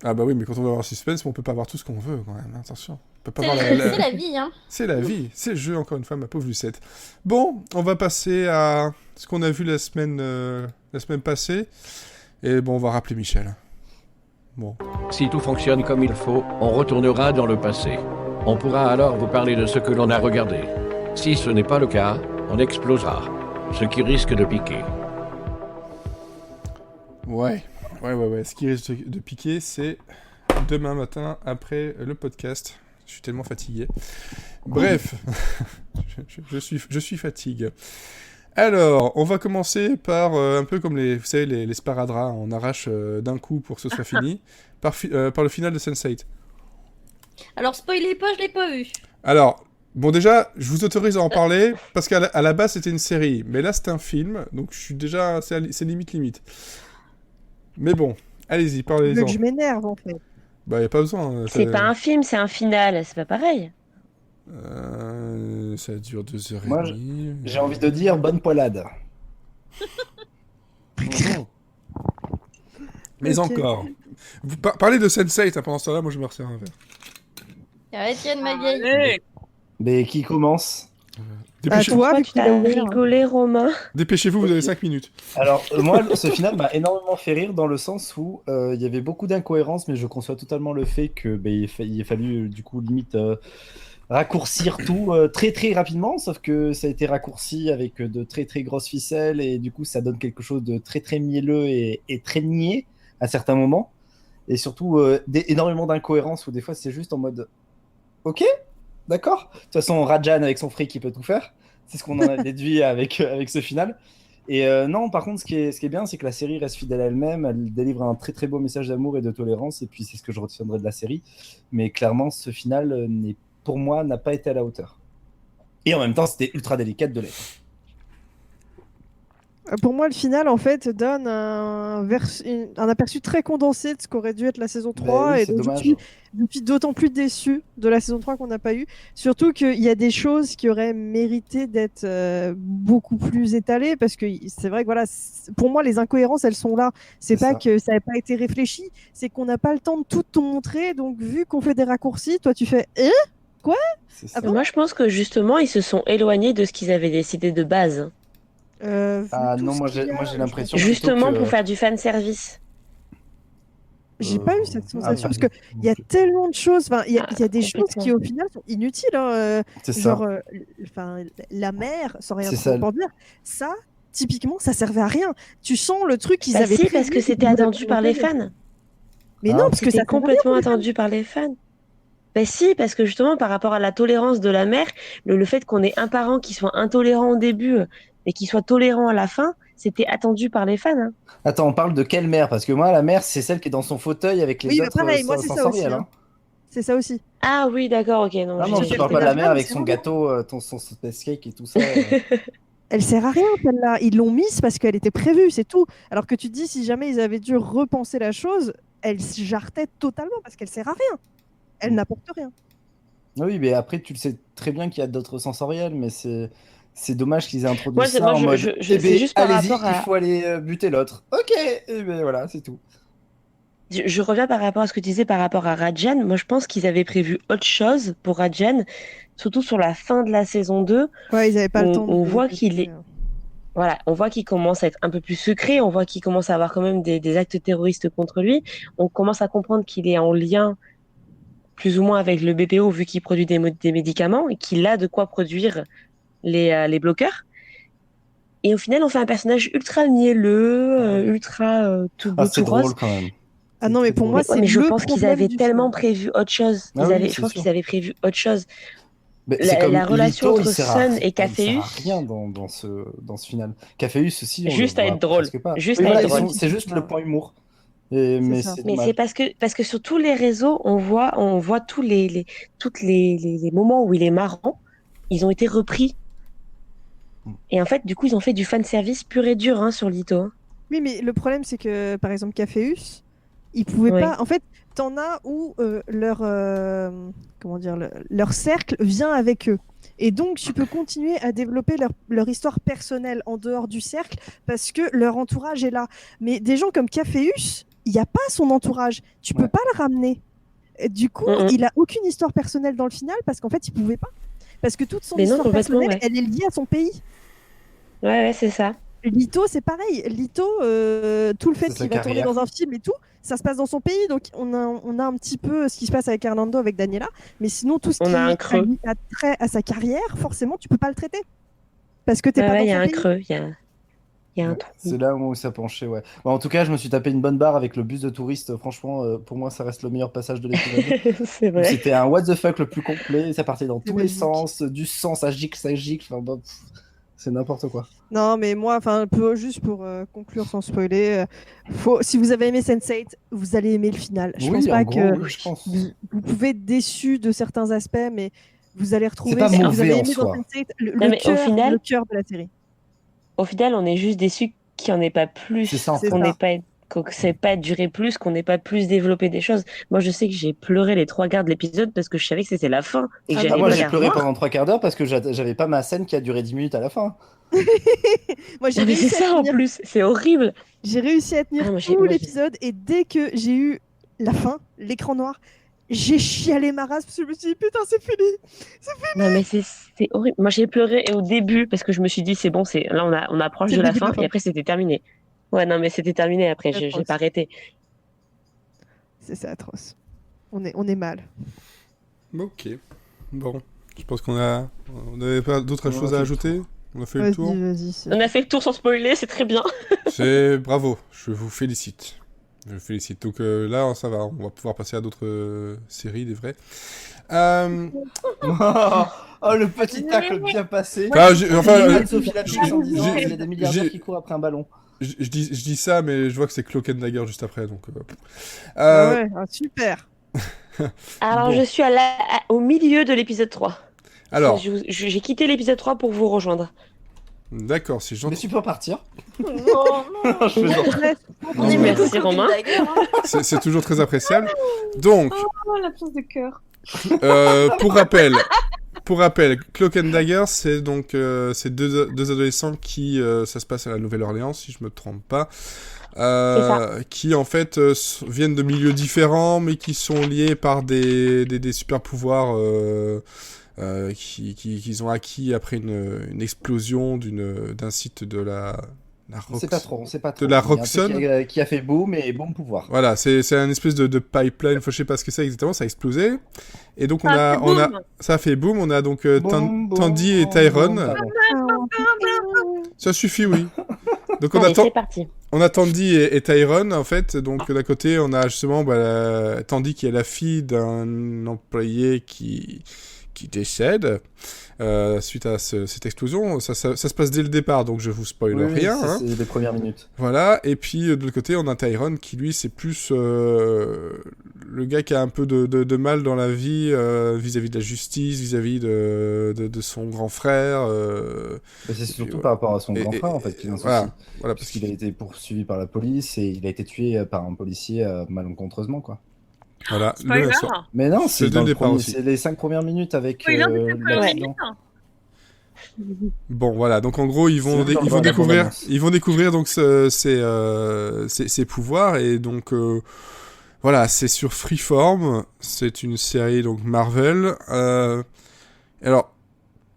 Ah bah oui, mais quand on va avoir suspense, on peut pas avoir tout ce qu'on veut quand même, attention. On peut pas avoir C'est la vie, hein. C'est la vie, c'est le jeu, encore une fois, ma pauvre Lucette. Bon, on va passer à ce qu'on a vu la semaine passée. Et bon, on va rappeler Michel. Bon. Si tout fonctionne comme il faut, on retournera dans le passé. On pourra alors vous parler de ce que l'on a regardé. Si ce n'est pas le cas, on explosera, ce qui risque de piquer. Ouais. Ce qui risque de piquer, c'est demain matin après le podcast. Je suis tellement fatigué. Bref, je suis fatigué. Alors, on va commencer par un peu comme vous savez, les sparadraps, on arrache d'un coup pour que ce soit fini, par le final de Sense8. Alors, spoilez pas, je l'ai pas vu. Alors, bon déjà, je vous autorise à en parler, parce qu'à la base c'était une série, mais là c'est un film, donc je suis déjà, c'est limite. Mais bon, allez-y, Tu parlez-en. veux que je m'énerve en fait. Bah, y a pas besoin. C'est pas un film, c'est un final. C'est pas pareil. Ça dure 2h30. Moi, j'ai envie de dire bonne poilade. Mais Ok. encore. Vous parlez de Sense8, hein, pendant ce temps-là, moi je me resserre un verre. Etienne, ma vieille. Allez. Mais qui commence? Dépêchez- toi, Pourquoi vu tu qu'il a t'as ouvert. rigolé, Romain? Dépêchez-vous, vous avez 5 minutes. Alors, moi, ce final m'a énormément fait rire dans le sens où il y avait beaucoup d'incohérences, mais je conçois totalement le fait que il ait fallu, du coup, limite raccourcir tout très très rapidement, sauf que ça a été raccourci avec de très très grosses ficelles et du coup ça donne quelque chose de très très mielleux et très niais à certains moments. Et surtout énormément d'incohérences où des fois c'est juste en mode ok, d'accord. De toute façon, Rajan avec son fric il peut tout faire. C'est ce qu'on en a déduit avec ce final. Et non, par contre, ce qui est bien, c'est que la série reste fidèle à elle-même. Elle délivre un très très beau message d'amour et de tolérance. Et puis c'est ce que je retiendrai de la série. Mais clairement, ce final pour moi n'a pas été à la hauteur. Et en même temps, c'était ultra délicat de l'être. Pour moi, le final, en fait, donne un aperçu très condensé de ce qu'aurait dû être la saison 3. Oui, Et c'est donc, dommage. je suis d'autant plus déçu de la saison 3 qu'on n'a pas eu. Surtout qu'il y a des choses qui auraient mérité d'être beaucoup plus étalées. Parce que c'est vrai que, voilà, pour moi, les incohérences, elles sont là. C'est pas ça. que ça n'avait pas été réfléchi, c'est qu'on n'a pas le temps de tout te montrer. Donc, vu qu'on fait des raccourcis, toi, tu fais quoi? C'est Ah ça. bon Moi, je pense que justement, ils se sont éloignés de ce qu'ils avaient décidé de base. Vu Ah tout non, ce moi qu'il y a, j'ai je l'impression pense- plutôt Justement que pour faire du fan service. J'ai pas eu cette sensation parce non, que il y a tellement de choses. Enfin, il y a des choses Complètement. qui au final sont inutiles. c'est ça. Genre, enfin, la mer, sans rien C'est ça. trop en dire, ça, typiquement, ça servait à rien. Tu sens le truc qu'ils Bah avaient si, prévu. parce que c'était qu'ils voulaient attendu par les présenter. fans. Mais Ah. non, parce que ça C'était servait à rien complètement pour les fans. attendu par les fans. Ben si, parce que justement, par rapport à la tolérance de la mère, le fait qu'on ait un parent qui soit intolérant au début et qui soit tolérant à la fin, c'était attendu par les fans. Hein. Attends, on parle de quelle mère? Parce que moi, la mère, c'est celle qui est dans son fauteuil avec les Oui, mais autres pareil, moi c'est ça aussi. sensoriels. Hein. C'est ça aussi. Ah oui, d'accord, ok. Non, Non, non, je J'ai parle fait pas de la la mère femme, avec c'est son vrai. gâteau, son space cake et tout ça. Elle sert à rien, celle-là. Ils l'ont mise parce qu'elle était prévue, c'est tout. Alors que tu te dis, si jamais ils avaient dû repenser la chose, elle se jartait totalement parce qu'elle sert à rien. Elle n'apporte rien. Oui, mais après, tu le sais très bien qu'il y a d'autres sensoriels, mais c'est dommage qu'ils aient introduit ça moi, en mode c'est eh ben, juste par allez-y, rapport il à. faut aller buter l'autre. Ok, et ben voilà, c'est tout. Je reviens par rapport à ce que tu disais par rapport à Rajan. Moi, je pense qu'ils avaient prévu autre chose pour Rajan, surtout sur la fin de la saison 2, Ouais, ils n'avaient pas le où temps on de voit qu'il est. Voilà, on voit qu'il commence à être un peu plus secret, on voit qu'il commence à avoir quand même des actes terroristes contre lui. On commence à comprendre qu'il est en lien plus ou moins avec le BPO vu qu'il produit des médicaments et qu'il a de quoi produire les bloqueurs. Et au final, on fait un personnage ultra mielleux, ultra tout Ah, beau, c'est tout rose. drôle quand même. Ah non, mais pour moi, Ouais, c'est mais je le pense qu'ils problème avaient du tellement film. prévu autre chose. Ah oui, Je c'est pense sûr. qu'ils avaient prévu autre chose. Mais c'est comme La relation Lito, entre Sun et il sert à Caféus, rien dans ce final. Caféus aussi, on le juste à voit être drôle. presque pas. Juste Oui, à voilà, être drôle. c'est juste le point humour. C'est Mais ça. c'est Mais dommage. c'est parce que sur tous les réseaux, on voit toutes les moments où il est marrant, ils ont été repris. Et en fait, du coup, ils ont fait du fan service pur et dur hein, sur Lito. Hein. Oui, mais le problème, c'est que, par exemple, Caféus, ils pouvaient Ouais. pas. En fait, t'en as où comment dire, leur cercle vient avec eux. Et donc, tu peux continuer à développer leur histoire personnelle en dehors du cercle parce que leur entourage est là. Mais des gens comme Caféus, il n'y a pas son entourage. Tu peux Ouais. pas le ramener. Et du coup, Mm-mm. il a aucune histoire personnelle dans le final parce qu'en fait, il pouvait pas. Parce que toute son Mais non, histoire complètement, personnelle, ouais. elle est liée à son pays. Ouais, c'est ça. Lito, c'est pareil. Lito, tout le fait C'est sa qu'il va tourner carrière. dans un film et tout, ça se passe dans son pays. Donc, on a un petit peu ce qui se passe avec Hernando, avec Daniela. Mais sinon, tout ce On qui a un creux. a trait à sa carrière, forcément, tu peux pas le traiter. Parce que t'es Ouais, pas ouais, dans il y a son un pays. creux, il y a un Ouais, trou. c'est là où ça penchait, ouais. Bon, en tout cas, je me suis tapé une bonne barre avec le bus de touristes. Franchement, pour moi, ça reste le meilleur passage de l'épisode. C'est Où vrai. C'était un what the fuck le plus complet. Ça partait dans C'est tous les magique. sens, du sang, ça gicle, ça gicle. Enfin, bon, c'est n'importe quoi. Non, mais moi, enfin, juste pour conclure sans spoiler, si vous avez aimé Sense8, vous allez aimer le final. Je pense Oui, en pas gros, que oui, je pense. vous pouvez être déçu de certains aspects, mais vous allez retrouver pas ce que vous mauvais avez en aimé dans soi. Sense8, Non, mais au final- le cœur de la série. Au final, on est juste déçus qu'il n'y en ait pas plus, C'est ça, en fait. qu'on n'ait pas, que ça n'ait pas duré plus, qu'on n'ait pas plus développé des choses. Moi, je sais que j'ai pleuré les 3 quarts de l'épisode parce que je savais que c'était la fin et que Ah j'allais moi, pas j'ai la pleuré revoir. pendant 3 quarts d'heure parce que j'avais pas ma scène qui a duré 10 minutes à la fin. Moi, j'ai Non, mais c'est réussi à ça en tenir. plus, c'est horrible. J'ai réussi à tenir Ah, tout l'épisode et dès que j'ai eu la fin, l'écran noir, j'ai chialé ma race parce que je me suis dit putain c'est fini. Non, mais c'est horrible. Moi, j'ai pleuré au début parce que je me suis dit, c'est bon, là, on approche C'est de le la début de fin la fin. et après, c'était terminé. Ouais, non, mais c'était terminé après, C'est j'ai atroce. pas arrêté. C'est atroce. On est mal. Ok. Bon. Je pense qu'on n'avait pas d'autres choses à ajouter. On a fait le tour. Vas-y. On a fait le tour sans spoiler, c'est très bien. C'est bravo, je vous félicite. Donc là, ça va, on va pouvoir passer à d'autres séries, des vraies. Oh, le petit tacle bien passé. Sophie Lapix en disant il y a des milliardaires qui courent après un ballon. Je dis ça, mais je vois que c'est Cloak and Dagger juste après, donc... Super. Alors, Bon. je suis au milieu de l'épisode 3. Alors, J'ai quitté l'épisode 3 pour vous rejoindre. d'accord, c'est Mais gentil. tu peux partir. Non, Je plaisante. on est Merci, beaucoup Romain. C'est toujours très appréciable. Donc, Oh, la pièce de cœur. pour rappel, Cloak and Dagger, c'est donc ces deux adolescents qui, ça se passe à la Nouvelle-Orléans, si je me trompe pas, qui en fait viennent de milieux différents, mais qui sont liés par des super pouvoirs qu'ils ont acquis après une explosion d'un site de la On sait pas trop. De la Il y a un truc Roxxon. qui a fait boom et boom pouvoir. Voilà, c'est un espèce de pipeline, enfin, je sais pas ce que c'est exactement, ça a explosé. Et donc ça a fait boom, on a donc Tandy et Tyrone. Pardon. Ça suffit, oui. Donc Allez, c'est parti. on a Tandy et Tyrone, en fait. Donc d'un côté, on a justement Tandy qui est la fille d'un employé qui décède suite à cette explosion. Ça se passe dès le départ, donc je vous spoil rien. Hein. C'est les premières minutes. Voilà, et puis de l'autre côté, on a Tyrone qui, lui, c'est plus le gars qui a un peu de mal dans la vie vis-à-vis de la justice, vis-à-vis de son grand frère. Mais c'est surtout par rapport à son grand frère, en fait, qu'il a un souci. Voilà, Parce qu'il a été poursuivi par la police et il a été tué par un policier malencontreusement, quoi. Voilà, Spoiler. Mais non, C'est c'est dès dans le le départ premier- aussi. c'est les 5 premières minutes avec Oui, non, mais c'est pas l'accident. Bon, voilà, donc en gros, ils vont C'est dans la découvrir, bande-annonce. donc ces pouvoirs, et donc voilà, c'est sur Freeform, c'est une série donc Marvel. Alors,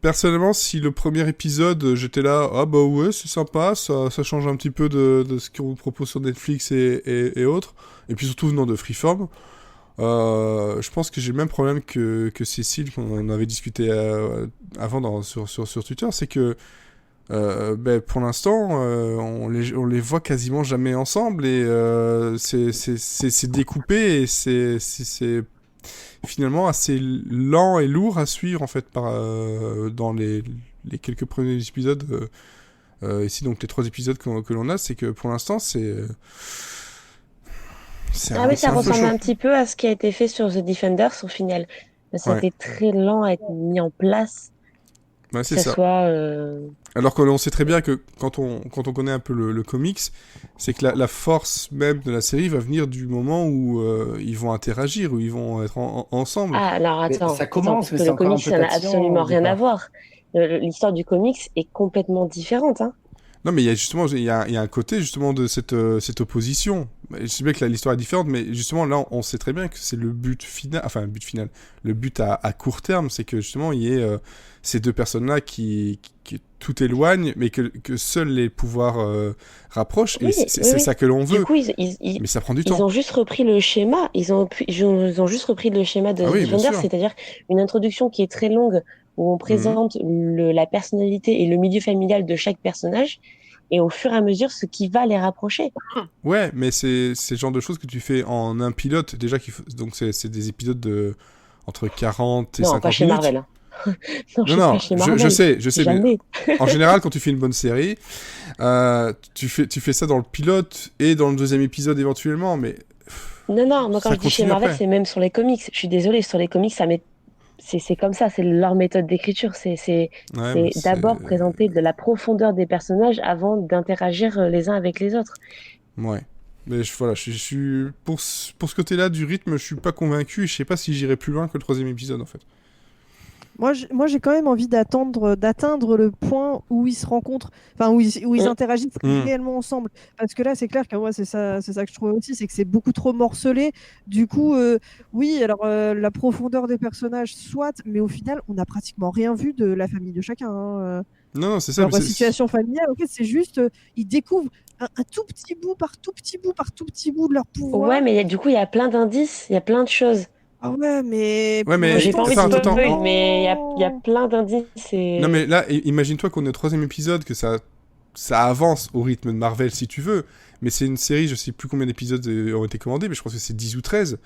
personnellement, si le premier épisode, j'étais là, ah bah ouais, c'est sympa, ça change un petit peu de ce qu'on vous propose sur Netflix et autres, et puis surtout venant de Freeform. Je pense que j'ai le même problème que Cécile, qu'on avait discuté avant sur Twitter, c'est que pour l'instant, on les voit quasiment jamais ensemble, et c'est découpé, et c'est finalement assez lent et lourd à suivre, en fait, dans les quelques premiers épisodes. Ici, donc les 3 épisodes que l'on a, c'est que pour l'instant, c'est Ah oui, ça un peu ressemble chaud. un petit peu à ce qui a été fait sur The Defenders au final. Ça a Ouais. été très lent à être mis en place, Ouais, que c'est ce ça. soit... Alors qu'on sait très bien que quand on connaît un peu le comics, c'est que la force même de la série va venir du moment où ils vont interagir, où ils vont être ensemble. Ah, alors Mais attends, ça commence, parce mais que c'est le encore un comics, peu ça n'a tatillon absolument au rien à départ. voir. L'histoire du comics est complètement différente, hein. Non, mais il y a justement, il y a un côté justement de cette opposition. Je sais bien que l'histoire est différente, mais justement là, on sait très bien que c'est le but final, enfin le but final, le but à court terme, c'est que justement il y ait ces deux personnes-là qui tout éloignent, mais que seuls les pouvoirs rapprochent, et Oui, c'est oui. ça que l'on Du veut. coup, ils Mais ça prend du ils temps. ont juste repris le schéma. Ils ont juste repris le schéma de Ah oui, bien Defenders, sûr. c'est-à-dire une introduction qui est très longue, où on présente la personnalité et le milieu familial de chaque personnage, et au fur et à mesure, ce qui va les rapprocher. Ouais, mais c'est le genre de choses que tu fais en un pilote, déjà, donc c'est des épisodes entre 40 et Non, 50 pas chez minutes. Marvel, hein. Non, Non, pas chez je Marvel. sais, mais Jamais. en général, quand tu fais une bonne série, tu fais ça dans le pilote et dans le deuxième épisode éventuellement, mais Non, moi quand ça je dis chez continue Marvel, après. c'est même sur les comics. Je suis désolée, sur les comics, c'est comme ça, c'est leur méthode d'écriture. C'est Ouais, mais d'abord présenter de la profondeur des personnages avant d'interagir les uns avec les autres. Ouais. Mais voilà, je suis pour ce côté-là du rythme, je suis pas convaincu. Je sais pas si j'irai plus loin que le 3e épisode, en fait. Moi, j'ai quand même envie d'atteindre le point où ils se rencontrent, enfin où ils interagissent réellement ensemble. Parce que là, c'est clair que moi, c'est ça que je trouvais aussi, c'est que c'est beaucoup trop morcelé. Du coup, oui, alors la profondeur des personnages, soit, mais au final, on n'a pratiquement rien vu de la famille de chacun. Hein. Non, c'est ça. Leur mais c'est- situation familiale, en fait, c'est juste, ils découvrent un tout petit bout par tout petit bout par tout petit bout de leur pouvoir. Ouais, mais du coup, il y a plein d'indices, il y a plein de choses. Ah ouais, mais. Ouais, mais- pour J'ai pas envie de Attends, spoil, attends. mais il y a plein d'indices. Et... Non, mais là, imagine-toi qu'on est au 3e épisode, que ça avance au rythme de Marvel si tu veux, mais c'est une série, je sais plus combien d'épisodes ont été commandés, mais je pense que c'est 10 ou 13.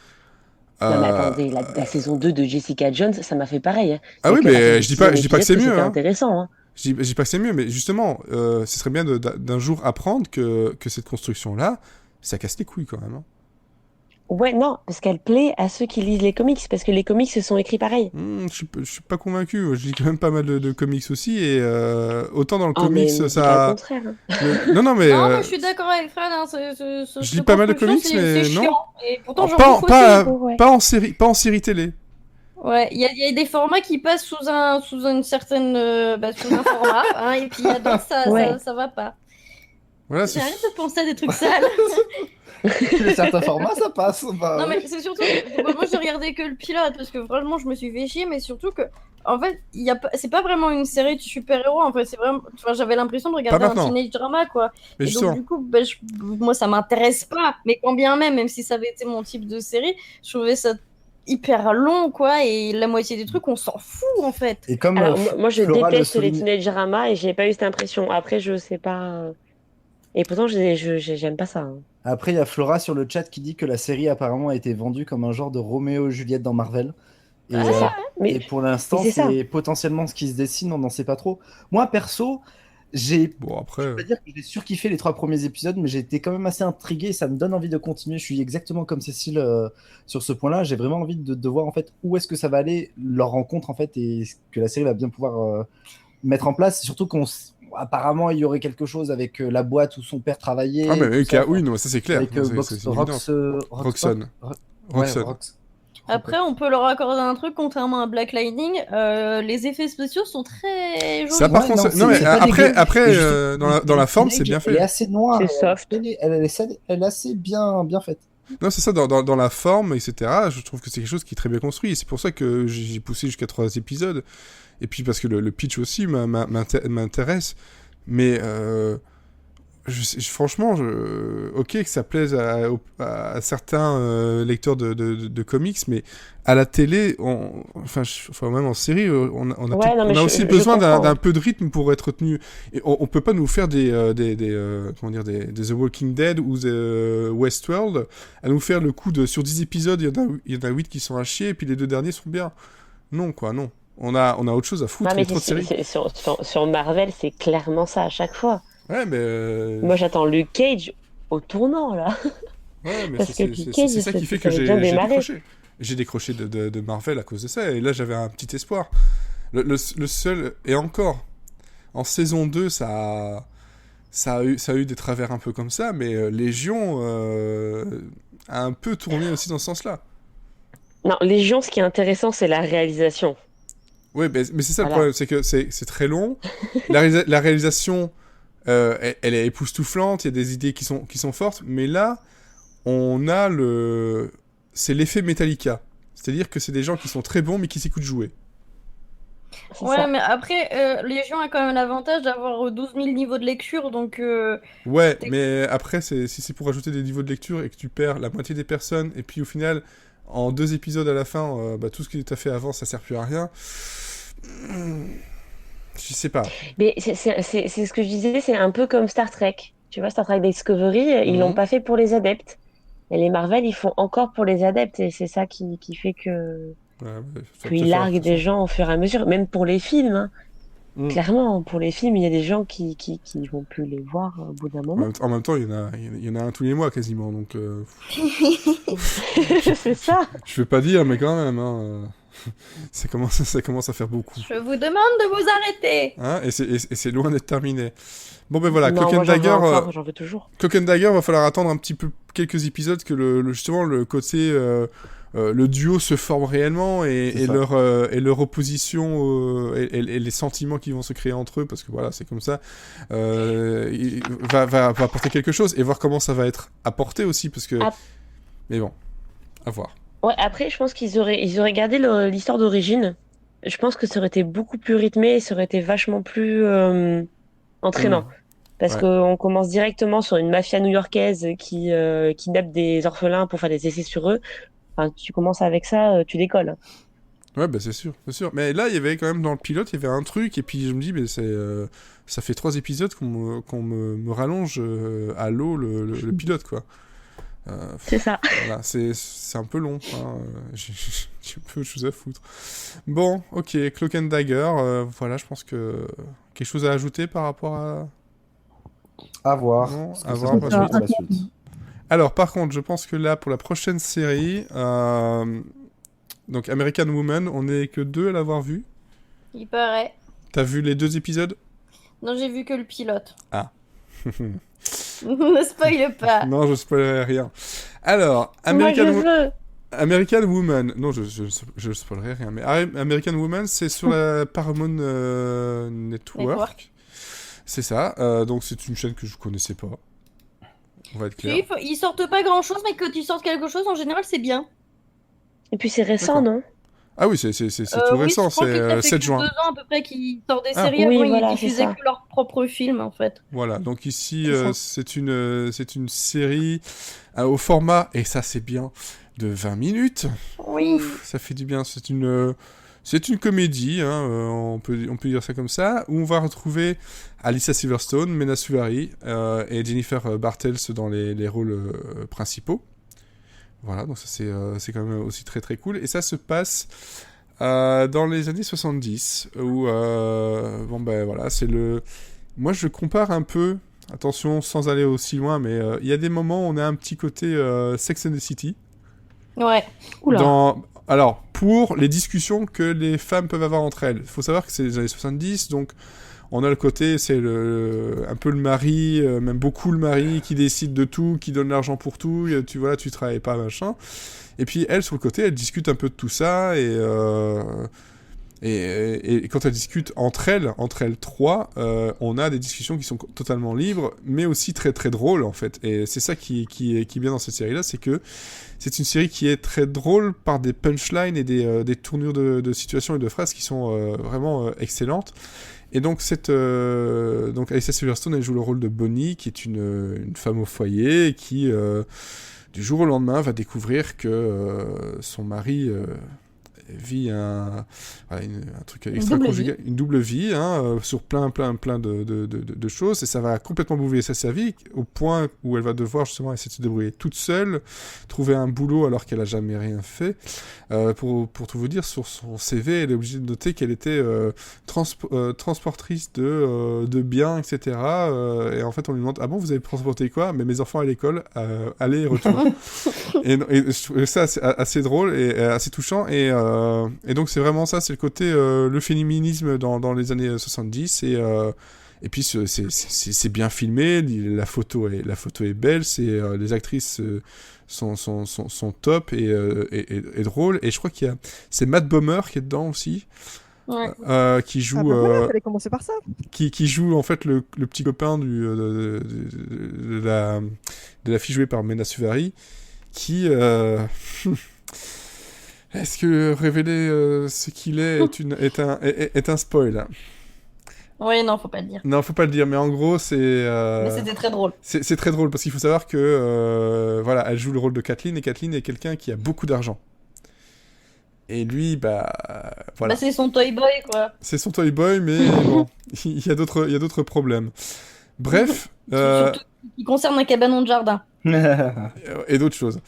Non, mais Euh, attendez, la saison 2 de Jessica Jones, ça m'a fait pareil. Hein. Ah Il y a oui, que à mais partir du je dis pas 6e que c'est épisode mieux, c'était hein. intéressant. Hein. Je dis pas que c'est mieux, mais justement, ce serait bien d'un jour apprendre que cette construction-là, ça casse les couilles quand même. Hein. Ouais, non, parce qu'elle plaît à ceux qui lisent les comics, parce que les comics se sont écrits pareil. Je suis pas convaincu. Moi, je lis quand même pas mal de comics aussi, et autant dans le Oh, mais comics, dis pas le ça. contraire. Hein. Non, non, mais. Non, moi je suis d'accord avec Fred. Hein, Je lis pas mal de comics, mais c'est non. chiant. Et pourtant, Alors, j'en bouffe aussi. Ouais. pas en série télé. Ouais, il y a des formats qui passent sous une certaine sous un format, hein, et puis il y a d'autres Ouais. ça va pas. Voilà, c'est. J'arrête de penser à des trucs sales. Certains formats, ça passe. Bah, Non oui. mais c'est surtout moi j'ai regardé que le pilote parce que franchement je me suis fait chier, mais surtout que en fait c'est pas vraiment une série de super-héros, en fait c'est vraiment, enfin, j'avais l'impression de regarder un maintenant. teenage drama quoi. Mais Et justement. donc du coup moi ça m'intéresse pas, mais quand bien même si ça avait été mon type de série, je trouvais ça hyper long quoi, et la moitié des trucs on s'en fout en fait. Et comme Alors, moi, je Flora le déteste les souligne- teenage dramas et j'ai pas eu cette impression. Après, je sais pas. Et pourtant, j'aime pas ça. Hein. Après, il y a Flora sur le chat qui dit que la série apparemment a été vendue comme un genre de Roméo et Juliette dans Marvel. Et, Ah, C'est ça. et pour l'instant, mais c'est ça. c'est potentiellement ce qui se dessine, on n'en sait pas trop. Moi, perso, j'ai Bon, après. je peux pas dire que j'ai surkiffé les 3 premiers épisodes, mais j'ai été quand même assez intrigué, ça me donne envie de continuer. Je suis exactement comme Cécile sur ce point-là. J'ai vraiment envie de voir en fait où est-ce que ça va aller, leur rencontre en fait, et ce que la série va bien pouvoir mettre en place. Surtout apparemment il y aurait quelque chose avec la boîte où son père travaillait. Ah, mais tout ça, oui, non, ça c'est clair. avec Non, c'est une évidence. Roxanne. Roxanne. Après, on peut leur accorder un truc, contrairement à Black Lightning, les effets spéciaux sont très jolis. Ça, par Ouais, contre, non, non, mais c'est pas après, dégueu. après Et justement, dans la forme, c'est bien Elle est fait. assez noire. C'est soft. Elle est assez bien faite. Non, c'est ça, dans la forme, etc. Je trouve que c'est quelque chose qui est très bien construit. Et c'est pour ça que j'ai poussé jusqu'à 3 épisodes. Et puis parce que le pitch aussi m'intéresse. Mais franchement, ok que ça plaise à certains lecteurs de comics, mais à la télé, enfin même en série, on a aussi besoin d'un peu de rythme pour être tenu. Et on peut pas nous faire des The Walking Dead ou The Westworld, à nous faire le coup de sur 10 épisodes, il y en a 8 qui sont à chier, et puis les 2 derniers sont bien. Non, quoi, non. On a autre chose à foutre, Non, mais trop de séries. sur Marvel, c'est clairement ça à chaque fois. Ouais, mais... Moi, j'attends Luke Cage au tournant, là. Ouais, mais Parce que c'est Luke Cage, ça qui fait que ça avait j'ai bien démarré. décroché. J'ai décroché de Marvel à cause de ça, et là j'avais un petit espoir. Le seul, et encore, en saison 2, ça a eu des travers un peu comme ça, mais Légion a un peu tourné aussi dans ce sens-là. Non, Légion, ce qui est intéressant, c'est la réalisation. Oui, mais c'est ça Voilà. le problème, c'est que c'est très long. La réalisation, elle est époustouflante, il y a des idées qui sont fortes, mais là, c'est l'effet Metallica. C'est-à-dire que c'est des gens qui sont très bons, mais qui s'écoutent jouer. C'est Ouais, ça. mais après, Légion a quand même l'avantage d'avoir 12 000 niveaux de lecture, donc... Ouais, T'es- mais après, si c'est pour ajouter des niveaux de lecture et que tu perds la moitié des personnes, et puis au final, en 2 épisodes à la fin, tout ce que tu as fait avant, ça sert plus à rien. Je sais pas. Mais c'est ce que je disais, c'est un peu comme Star Trek. Tu vois, Star Trek Discovery, ils l'ont pas fait pour les adeptes. Et les Marvel, ils font encore pour les adeptes. Et c'est ça qui fait que qu'ils larguent des gens au fur et à mesure. Même pour les films. Hein. Clairement, pour les films, il y a des gens qui vont plus les voir au bout d'un moment. En même temps, il y en a un tous les mois quasiment, donc... C'est ça. Je vais pas dire, mais quand même, hein, ça commence à faire beaucoup. Je vous demande de vous arrêter. Hein, et c'est loin d'être terminé. Bon ben voilà, Non, Cloak moi, and j'en veux Dagger, encore, j'en veux toujours. Cloak and Dagger, va falloir attendre un petit peu quelques épisodes que justement le côté le duo se forme réellement et leur opposition et les sentiments qui vont se créer entre eux, parce que voilà, c'est comme ça, va apporter quelque chose, et voir comment ça va être apporté aussi, parce que... Mais bon, à voir. Ouais, après, je pense qu'ils auraient gardé l'histoire d'origine. Je pense que ça aurait été beaucoup plus rythmé et ça aurait été vachement plus entraînant. Parce qu'on commence directement sur une mafia new-yorkaise qui kidnappe des orphelins pour faire des essais sur eux. Enfin, tu commences avec ça, tu décolles. Ouais, bah c'est sûr, c'est sûr. Mais là, il y avait quand même dans le pilote, il y avait un truc, et puis je me dis, mais ça fait 3 épisodes qu'on me rallonge à l'eau le pilote, quoi. C'est ça. Voilà, c'est un peu long. Hein. J'ai un peu de choses à foutre. Bon, ok, Cloak and Dagger, voilà, je pense que quelque chose à ajouter par rapport à... À voir. Non, Parce que à ça voir, sera parce pas que- pour la suite. Alors, par contre, je pense que là, pour la prochaine série, donc American Woman, on n'est que 2 à l'avoir vu. Il paraît. T'as vu les 2 épisodes? Non, j'ai vu que le pilote. Ah. Ne spoil pas. Non, je spoilerai rien. Alors, Moi, je veux. American Woman. Non, je spoilerai rien. Mais American Woman, c'est sur la Paramount Network. C'est ça. Donc, c'est une chaîne que je connaissais pas. On va être clair. Ils sortent pas grand chose, mais quand ils sortent quelque chose, en général, c'est bien. Et puis c'est récent, D'accord. non? Ah oui, c'est tout Oui, récent. je crois que ça C'est fait 7 que juin. 2 ans à peu près qu'ils sortent des Ah. séries. Oui, Avant, voilà, ils c'est diffusaient ça. que leurs propres films, en fait. Voilà, donc ici, C'est ça. c'est une série au format, et ça c'est bien, de 20 minutes. Oui. Ça fait du bien. C'est une comédie, hein, on peut dire ça comme ça, où on va retrouver Alicia Silverstone, Mena Suvari et Jennifer Bartels dans les rôles principaux. Voilà, donc ça c'est quand même aussi très très cool. Et ça se passe dans les années 70, où bon ben voilà, c'est le... Moi je compare un peu, attention sans aller aussi loin, mais il y a des moments où on a un petit côté Sex and the City. Ouais. Oula. Alors, pour les discussions que les femmes peuvent avoir entre elles. Il faut savoir que c'est les années 70, donc on a le côté, c'est un peu le mari, même beaucoup le mari, qui décide de tout, qui donne l'argent pour tout, tu vois, tu travailles pas, machin. Et puis elle, sur le côté, elle discute un peu de tout ça, et quand elles discutent entre elles trois, on a des discussions qui sont totalement libres, mais aussi très très drôles en fait. Et c'est ça qui est bien dans cette série-là, c'est que c'est une série qui est très drôle par des punchlines et des tournures de situations et de phrases qui sont vraiment excellentes. Et donc donc Alicia Silverstone, elle joue le rôle de Bonnie, qui est une femme au foyer, et qui du jour au lendemain va découvrir que son mari vit un truc extra-conjugal, une double vie, hein, sur plein de choses, et ça va complètement bouleverser sa vie, au point où elle va devoir justement essayer de se débrouiller toute seule, trouver un boulot alors qu'elle a jamais rien fait. Pour tout vous dire, sur son CV, elle est obligée de noter qu'elle était transportrice de biens, etc. Et en fait, on lui demande, ah bon, vous avez transporté quoi? Mais mes enfants à l'école, aller et retour. et je trouvais ça assez drôle et assez touchant, et donc c'est vraiment ça, c'est le côté le féminisme dans les années 70, et puis c'est bien filmé, la photo est belle, les actrices sont top et drôles, et je crois c'est Matt Bomer qui est dedans aussi. Ouais. Qui Ah joue bah voilà, fallait commencer par ça. qui joue en fait le petit copain de la fille jouée par Mena Suvari, qui est-ce que révéler ce qu'il est un spoil? Ouais, non, faut pas le dire. Non, faut pas le dire, mais en gros, Mais c'était très drôle. c'est très drôle, parce qu'il faut savoir que voilà, elle joue le rôle de Kathleen, et Kathleen est quelqu'un qui a beaucoup d'argent. Et lui, bah voilà. Bah, c'est son toy boy, quoi. C'est son toy boy, mais bon, il y a d'autres problèmes. Bref, Surtout qui concerne un cabanon de jardin. et d'autres choses.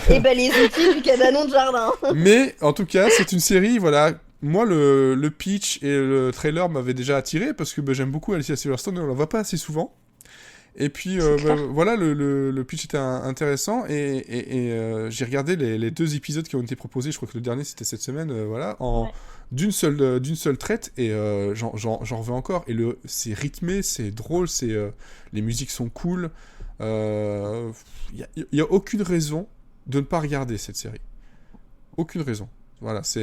Et bah, les outils du cabanon de jardin. Mais en tout cas, c'est une série, voilà. Moi, le pitch et le trailer m'avaient déjà attiré, parce que bah, j'aime beaucoup Alicia Silverstone, et on la voit pas assez souvent. Et puis bah, voilà, le pitch était intéressant, et j'ai regardé les 2 épisodes qui ont été proposés. Je crois que le dernier c'était cette semaine, voilà, d'une seule traite, et j'en reviens encore. Et c'est rythmé, c'est drôle, les musiques sont cool. Il y a aucune raison de ne pas regarder cette série. Aucune raison. Voilà, ça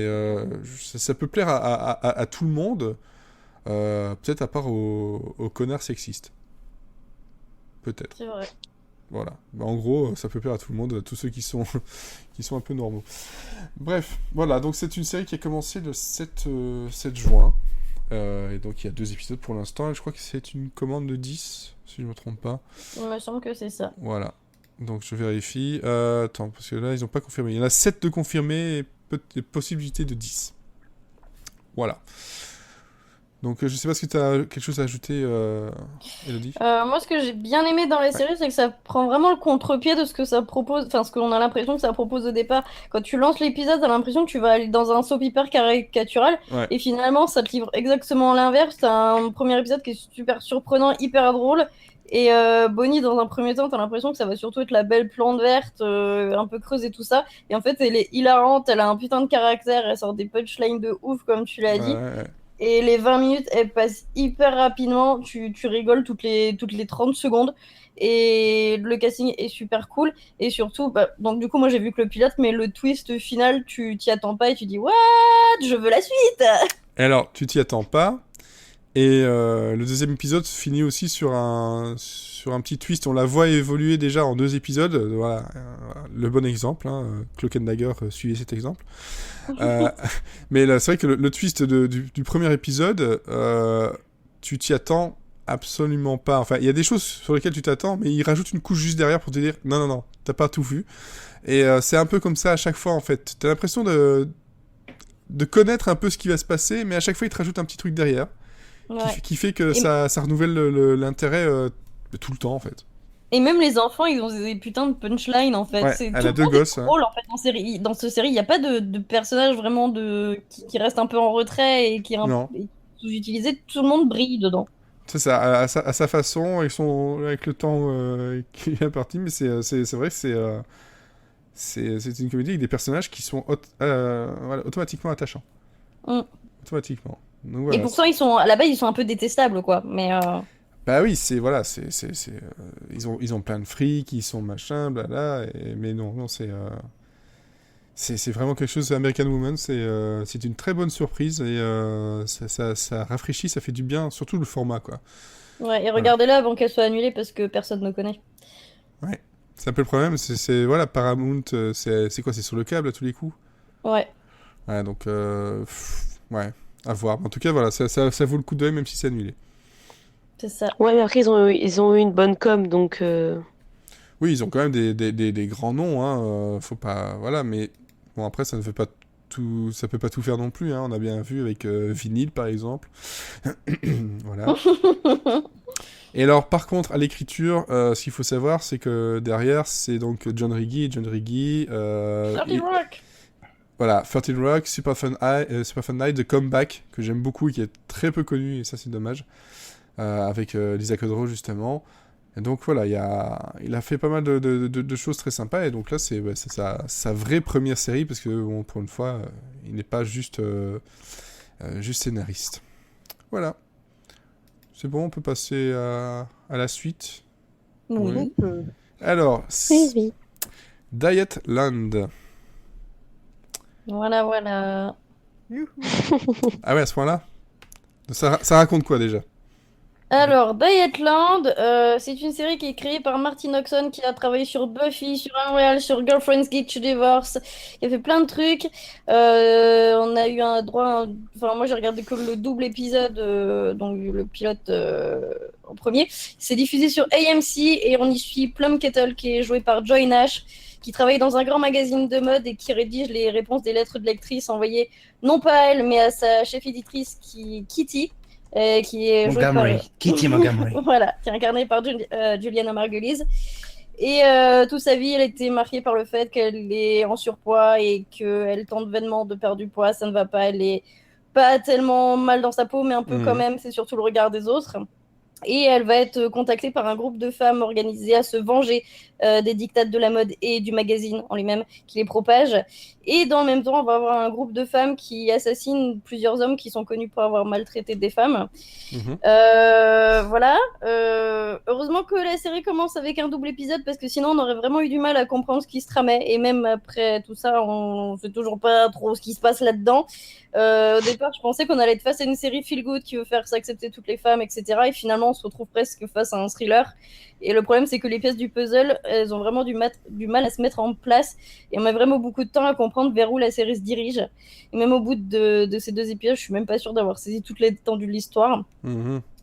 peut plaire à tout le monde, peut-être à part aux connards sexistes. Peut-être. C'est vrai. Voilà. Bah, en gros, ça peut plaire à tout le monde, à tous ceux qui sont un peu normaux. Bref, voilà. Donc c'est une série qui a commencé le 7 juin. Et donc il y a 2 épisodes pour l'instant. Et je crois que c'est une commande de 10, si je ne me trompe pas. Il me semble que c'est ça. Voilà. Donc je vérifie. Attends, parce que là, ils n'ont pas confirmé. Il y en a 7 de confirmés et possibilité de 10. Voilà. Donc je sais pas si tu as quelque chose à ajouter, Elodie. Moi, ce que j'ai bien aimé dans la série, c'est que ça prend vraiment le contre-pied de ce que ça propose, enfin, ce qu'on a l'impression que ça propose au départ. Quand tu lances l'épisode, t'as l'impression que tu vas aller dans un soap hyper caricatural, Ouais. et finalement, ça te livre exactement l'inverse. T'as un premier épisode qui est super surprenant, hyper drôle, et Bonnie, dans un premier temps, t'as l'impression que ça va surtout être la belle plante verte, un peu creuse et tout ça, et en fait, elle est hilarante, elle a un putain de caractère, elle sort des punchlines de ouf, comme tu l'as dit. Ouais. Et les 20 minutes, elles passent hyper rapidement. Tu rigoles toutes les 30 secondes. Et le casting est super cool. Et surtout, donc du coup, moi j'ai vu que le pilote, mais le twist final, tu t'y attends pas et tu dis what? Je veux la suite! Et alors, tu t'y attends pas. Et le deuxième épisode finit aussi sur un petit twist. On la voit évoluer déjà en 2 épisodes. Voilà, le bon exemple. Cloak and Dagger, suivez cet exemple. Mais là, c'est vrai que le twist du premier épisode, tu t'y attends absolument pas. Enfin, il y a des choses sur lesquelles tu t'attends, mais il rajoute une couche juste derrière pour te dire non, t'as pas tout vu. Et c'est un peu comme ça à chaque fois, en fait. T'as l'impression de connaître un peu ce qui va se passer, mais à chaque fois, il te rajoute un petit truc derrière. Ouais. Qui fait que ça renouvelle l'intérêt tout le temps, en fait. Et même les enfants, ils ont des putains de punchlines en fait. Ouais, C'est elle tout a le 2 temps des gosses. drôles en fait dans cette série. Il n'y a pas de personnage vraiment qui reste un peu en retrait et qui est Non. sous-utilisé. Tout le monde brille dedans. C'est ça, à sa façon, avec le temps qui est imparti, mais c'est vrai que c'est une comédie avec des personnages qui sont voilà, automatiquement attachants. Automatiquement. Donc, voilà, Et pourtant, à la base, ils sont un peu détestables, quoi. Mais bah oui, voilà, ils ont plein de fric, ils sont machin, blabla, mais non, c'est vraiment quelque chose. American Woman, c'est une très bonne surprise et ça rafraîchit, ça fait du bien, surtout le format, quoi. ouais, et regardez-la avant qu'elle soit annulée parce que personne ne connaît. Ouais, c'est un peu le problème. Voilà, Paramount, c'est quoi, c'est sur le câble à tous les coups. Ouais. Ouais, donc ouais, à voir. En tout cas, voilà, ça vaut le coup d'œil même si c'est annulé. C'est ça. Ouais, mais après, ils ont eu une bonne com, donc... Oui, ils ont quand même des grands noms, hein. Faut pas, voilà, mais bon, après ça ne fait pas tout, ça peut pas tout faire non plus, hein. On a bien vu avec Vinyl par exemple. Voilà. Et alors, par contre, à l'écriture, ce qu'il faut savoir, c'est que derrière, c'est donc John Riggi. 30 Rock. Voilà, 13 Rock, Super Fun Night, The Comeback, que j'aime beaucoup et qui est très peu connu, et ça c'est dommage, avec Lisa Kudrow justement. Et donc voilà, il a fait pas mal de choses très sympas, et donc là c'est sa vraie première série, parce que bon, pour une fois, il n'est pas juste scénariste. Voilà. C'est bon, on peut passer à la suite. Oui. Alors, Oui. Dietland. Voilà. Ah ouais, à ce point-là. Ça raconte quoi déjà? Alors, Dietland, c'est une série qui est créée par Martin Oxon, qui a travaillé sur Buffy, sur Unreal, sur Girlfriend's Guide to Divorce. Il a fait plein de trucs. On a eu enfin, moi j'ai regardé que le double épisode, donc le pilote en premier. C'est diffusé sur AMC et on y suit Plum Kettle, qui est joué par Joy Nash, qui travaille dans un grand magazine de mode et qui rédige les réponses des lettres de lectrices envoyées non pas à elle, mais à sa chef éditrice, Kitty. Qui est jouée par Kitty Montgomery. voilà, qui est incarnée par Juliana Margulies. Et toute sa vie, elle a été marquée par le fait qu'elle est en surpoids et qu'elle tente vainement de perdre du poids. Ça ne va pas, elle est pas tellement mal dans sa peau, mais un peu quand même. C'est surtout le regard des autres. Et elle va être contactée par un groupe de femmes organisées à se venger des dictats de la mode et du magazine en lui-même qui les propage. Et dans le même temps, on va avoir un groupe de femmes qui assassinent plusieurs hommes qui sont connus pour avoir maltraité des femmes. Voilà. Heureusement que la série commence avec un double épisode, parce que sinon on aurait vraiment eu du mal à comprendre ce qui se tramait. Et même après tout ça, on sait toujours pas trop ce qui se passe là-dedans. Au départ, je pensais qu'on allait être face à une série feel good qui veut faire s'accepter toutes les femmes, etc. Et finalement, on se retrouve presque face à un thriller. Et le problème, c'est que les pièces du puzzle, elles ont vraiment du mal à se mettre en place. Et on met vraiment beaucoup de temps à comprendre vers où la série se dirige. Et même au bout de ces 2 épisodes, je suis même pas sûre d'avoir saisi toute l'étendue de l'histoire.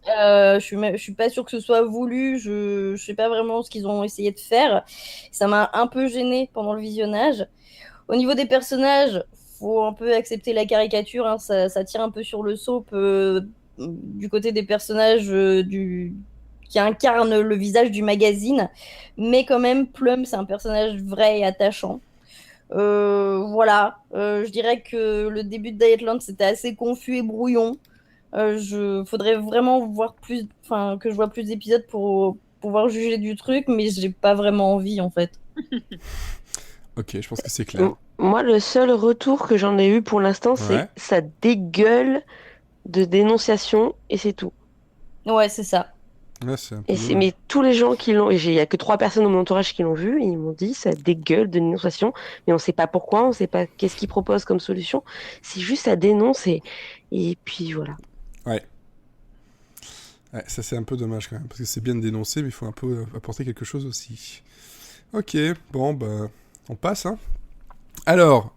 Je suis pas sûre que ce soit voulu. Je sais pas vraiment ce qu'ils ont essayé de faire. Ça m'a un peu gênée pendant le visionnage. Au niveau des personnages, faut un peu accepter la caricature. Hein, ça tire un peu sur le soap du côté des personnages qui incarnent le visage du magazine. Mais quand même, Plum, c'est un personnage vrai et attachant. Voilà, je dirais que le début de Dietland c'était assez confus et brouillon. Faudrait vraiment voir plus, enfin que je vois plus d'épisodes pour pouvoir juger du truc, mais j'ai pas vraiment envie en fait. Ok, je pense que c'est clair. Moi, le seul retour que j'en ai eu pour l'instant, c'est Ouais. ça dégueule de dénonciation et c'est tout. Ouais, c'est ça. Ouais, c'est un peu dommage. Mais tous les gens qui l'ont, il y a que 3 personnes dans mon entourage qui l'ont vu, et ils m'ont dit ça dégueule de dénonciation, mais on sait pas pourquoi, on sait pas qu'est-ce qu'ils proposent comme solution. C'est juste ça dénonce et puis voilà. Ouais, ça c'est un peu dommage quand même, parce que c'est bien de dénoncer, mais il faut un peu apporter quelque chose aussi. Ok, bon, bah, on passe, hein. Alors,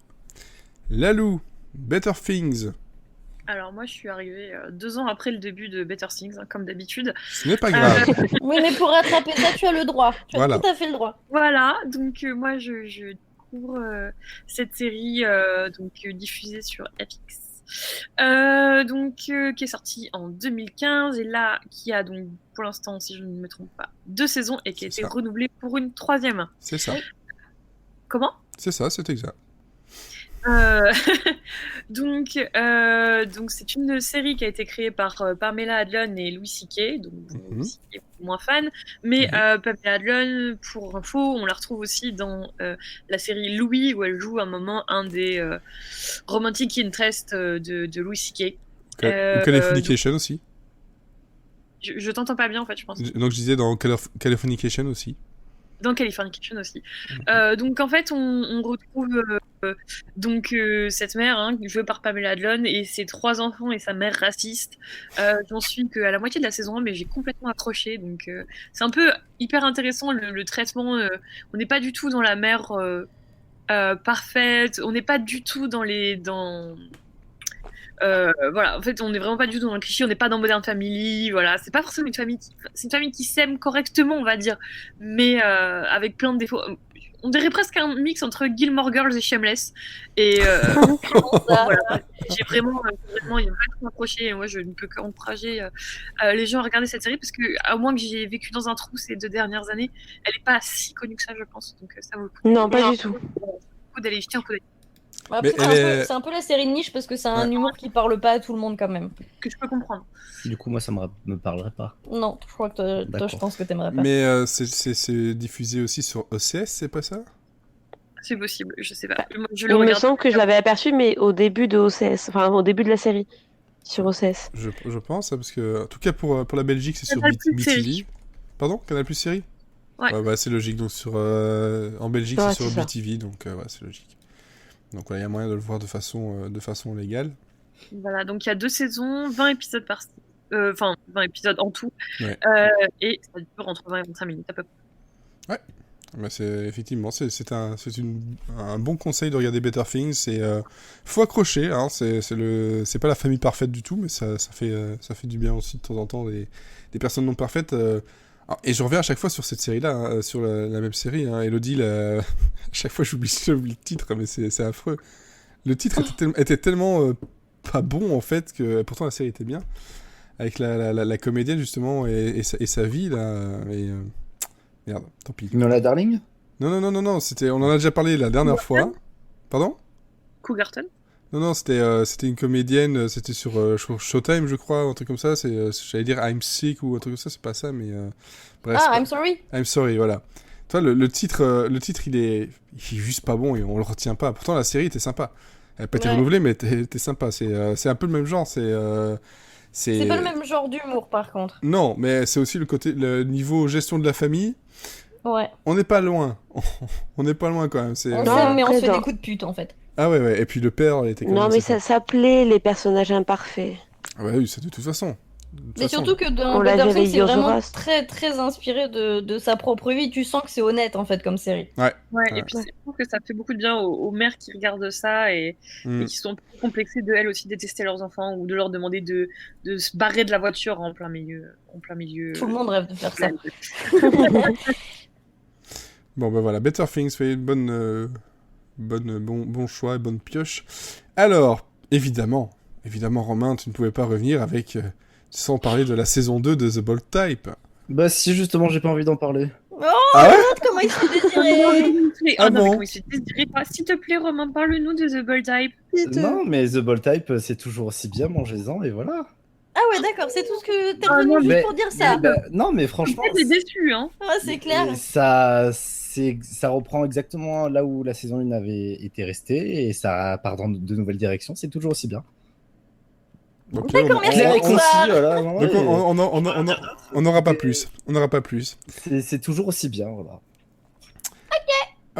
Lalou, Better Things, Alors moi, je suis arrivée 2 ans après le début de Better Things, hein, comme d'habitude. ce n'est pas grave. Oui, mais pour rattraper ça, tu as le droit. Tu as Voilà. tout à fait le droit. Voilà, donc moi, je découvre cette série diffusée sur FX. Qui est sortie en 2015 et là qui a donc pour l'instant, si je ne me trompe pas, 2 saisons et qui a C'est été ça. renouvelée pour une 3e. C'est ça, Comment? c'est ça, c'est exact. Donc c'est une série qui a été créée par Pamela Adlon et Louis C.K. Donc Louis C.K. est moins fan, mais Pamela Adlon, pour info, on la retrouve aussi dans la série Louis où elle joue à un moment un des romantic interest de Louis C.K. Ou Californication aussi. Je t'entends pas bien en fait, je pense. Donc je disais dans Californication aussi. Dans Californication aussi. Donc en fait, on retrouve cette mère jouée par Pamela Adlon et ses 3 enfants et sa mère raciste. J'en suis qu'à la moitié de la saison 1, mais j'ai complètement accroché. Donc c'est un peu hyper intéressant le traitement. On n'est pas du tout dans la mère parfaite. On n'est pas du tout voilà, en fait, on n'est vraiment pas du tout dans le cliché, on n'est pas dans Modern Family, voilà, c'est pas forcément c'est une famille qui s'aime correctement, on va dire, mais avec plein de défauts. On dirait presque un mix entre Gilmore Girls et Shameless, et voilà, j'ai vraiment accroché, et moi je ne peux qu'encourager les gens à regarder cette série, parce que à moins que j'ai vécu dans un trou ces 2 dernières années, elle n'est pas si connue que ça, je pense, donc ça vaut le coup. Non, pas du tout. D'aller jeter un coup d'œil. Après, c'est un peu la série de niche parce que c'est un humour qui parle pas à tout le monde quand même. Que je peux comprendre. Du coup, moi, ça me parlerait pas. Non, je crois que toi je pense que t'aimerais pas. Mais c'est diffusé aussi sur OCS, c'est pas ça? C'est possible, je sais pas. Moi, Il me semble que je l'avais aperçu, mais au début de OCS, enfin au début de la série, sur OCS. Je pense, parce que, en tout cas pour la Belgique, c'est sur Canal+ BTV. série. Pardon, Canal Plus série? Ouais. Bah, c'est logique, donc en Belgique, Ouais, c'est sur c'est ça. BTV, donc ouais, c'est logique. Donc il y a moyen de le voir de façon légale. Voilà, donc il y a 2 saisons, 20 épisodes par 20 épisodes en tout. Ouais. Et ça dure entre 20 et 25 minutes à peu près. Bah, effectivement, c'est un bon conseil de regarder Better Things. Faut accrocher, hein, c'est pas la famille parfaite du tout, mais ça fait du bien aussi de temps en temps des personnes non parfaites. Et je reviens à chaque fois sur cette série-là, hein, sur la même série. Hein, Elodie, à chaque fois j'oublie le titre, mais c'est affreux. Le titre était tellement pas bon en fait que pourtant la série était bien, avec la comédienne justement et sa vie là. Merde, tant pis. Nola Darling? Non, on en a déjà parlé la dernière fois. Pardon? Cougarton? Non, c'était une comédienne, c'était sur Showtime, je crois, un truc comme ça. J'allais dire I'm Sick ou un truc comme ça, c'est pas ça, mais bref. I'm Sorry? I'm Sorry, voilà. Toi, le titre, il est juste pas bon et on le retient pas. Pourtant, la série était sympa. Elle n'a pas été renouvelée, mais était sympa. C'est un peu le même genre. C'est pas le même genre d'humour, par contre. Non, mais c'est aussi le niveau gestion de la famille. Ouais. On n'est pas loin. On n'est pas loin quand même. On s'aime, mais on se fait des coups de pute, en fait. Ah ouais. Et puis le père, il était quand même... Non, mais ça s'appelait Les personnages imparfaits. Ah ouais, oui, c'est de toute façon. toute Mais façon, surtout que dans On l'a vu Better Things, avec c'est George vraiment Ross. très très inspiré de sa propre vie. Tu sens que c'est honnête en fait comme série. Ouais, Ouais. et puis je trouve que ça fait beaucoup de bien aux mères qui regardent ça et Mm. qui sont un peu complexées de elles aussi détester leurs enfants ou de leur demander de se barrer de la voiture en plein milieu. Tout le monde rêve de faire ça. Bon, ben voilà, Better Things fait une bon choix et bonne pioche. Alors, évidemment, Romain, tu ne pouvais pas revenir sans parler de la saison 2 de The Bold Type. Bah si, justement, j'ai pas envie d'en parler. Oh, Ah ouais regarde comment il se fait désirer. Ah non, mais bon comment il se fait désirer pas. S'il te plaît, Romain, parle-nous de The Bold Type. Non, mais The Bold Type, c'est toujours aussi bien, mangez-en, et voilà. Ah ouais, d'accord, c'est tout ce que t'es Ah, revenu non, juste mais- pour dire ça. Non, mais franchement, T'es déçu, hein. Ah, c'est clair. ça reprend exactement là où la saison 1 avait été restée, et ça part dans de nouvelles directions, c'est toujours aussi bien. Ok, D'accord, merci. Clair et bonsoir. concis, voilà. Donc ouais. on n'aura pas plus. On n'aura pas plus. C'est toujours aussi bien, voilà.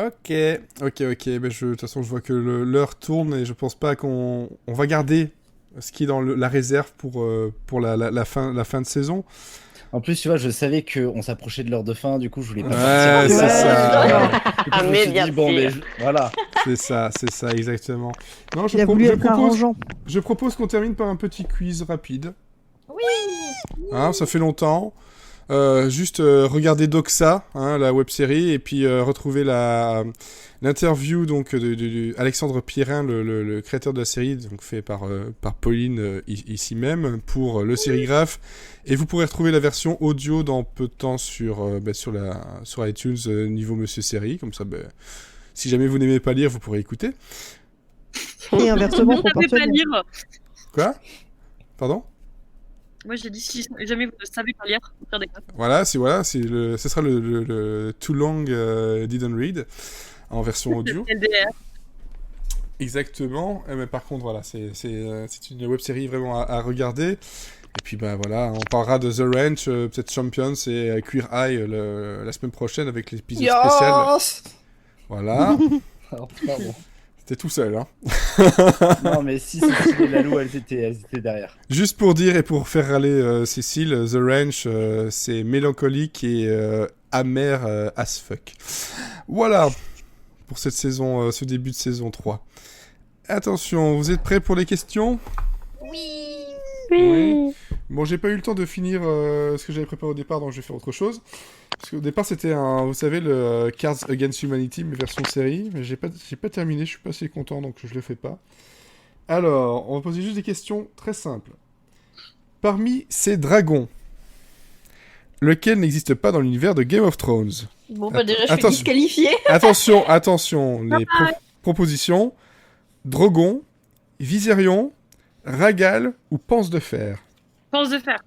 Ok. Ben de toute façon, je vois que l'heure tourne et je pense pas qu'on va garder ce qui est dans la réserve pour la fin de saison. En plus, tu vois, je savais qu'on s'approchait de l'heure de fin, du coup, je voulais pas Ouais, partir. c'est ça. Du coup, Ah, je me mais suis bien dit, bon, sûr. mais voilà. C'est ça, exactement. Non, Il a voulu être arrangeant. je propose qu'on termine par un petit quiz rapide. Oui. Hein, ça fait longtemps. Juste regarder Doxa, hein, la web-série, et puis retrouver l'interview donc de Alexandre Pierrin, le créateur de la série, donc fait par Pauline ici même pour le sérigraphe. Et vous pourrez retrouver la version audio dans peu de temps sur iTunes niveau Monsieur Série, comme ça. Si jamais vous n'aimez pas lire, vous pourrez écouter. Et inversement Vous pour ne savez pas Portfolio. lire. Quoi ? Pardon ? Moi, j'ai dit si jamais vous ne savez pas lire, faire des notes. Ce sera le Too Long Didn't Read en version audio. LDR. Exactement. Mais par contre, voilà, c'est une web-série vraiment à regarder. Et puis, voilà, on parlera de The Ranch, peut-être Champions et Queer Eye la semaine prochaine avec l'épisode spécial. Voilà. Alors, pardon. C'était tout seul, hein. Non, mais si Cécile et Lalou, elles étaient derrière. Juste pour dire et pour faire râler Cécile, The Ranch, c'est mélancolique et amer as fuck. Voilà pour cette saison, ce début de saison 3. Attention, vous êtes prêts pour les questions ? Oui. Oui. Bon, j'ai pas eu le temps de finir ce que j'avais préparé au départ, donc je vais faire autre chose. Parce qu'au départ, c'était vous savez, le Cards Against Humanity, mais version série. Mais j'ai pas terminé, je suis pas assez content, donc je le fais pas. Alors, on va poser juste des questions très simples. Parmi ces dragons, lequel n'existe pas dans l'univers de Game of Thrones ? Bon, bah déjà, je suis Attention. disqualifiée. Attention, les propositions. Drogon, Viserion, Rhaegal ou Panse de Fer ? Pense de faire.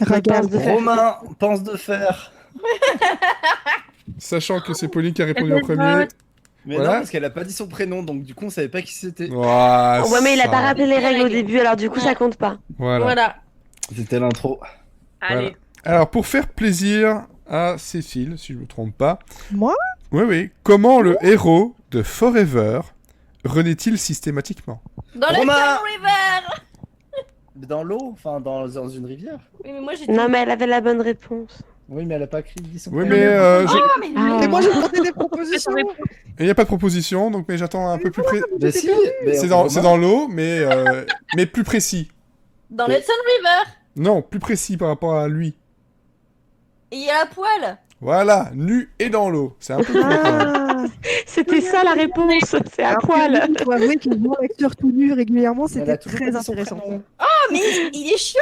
Rhaegal. Romain, pense de fer. Sachant que c'est Pauline qui a répondu en Elle premier. vote. Mais Voilà. non, parce qu'elle a pas dit son prénom, donc du coup, on savait pas qui c'était. Ouah, Ouais, mais il a ça. pas rappelé les règles au règles. début, alors du coup, ça compte pas. Voilà. Voilà. C'était l'intro. Allez. Alors, pour faire plaisir à Cécile, si je ne me trompe pas. Moi ? Oui. Comment le héros de Forever renaît-il systématiquement ? Dans le Romain. Storm River. Dans l'eau, enfin dans une rivière. Oui, mais moi j'ai Non, mais elle avait la bonne réponse. Oui, mais elle a pas dit son Oui, prénom. mais Ah, mais Ah. Et moi, j'ai demandé des propositions. il n'y a pas de proposition, donc mais j'attends un peu plus précis. Mais si, mais C'est Romain- dans l'eau, mais plus précis. dans le Sun River. Non, plus précis par rapport à lui. Et il y a la poêle. Voilà, nu et dans l'eau. C'est un peu plus Ah. C'était ça la réponse, c'est à Alors que poil. il faut avouer que voir l'acteur tout nu régulièrement, Elle c'était a toujours très pas dit son intéressant. prénom. Ah, mais il est chiant.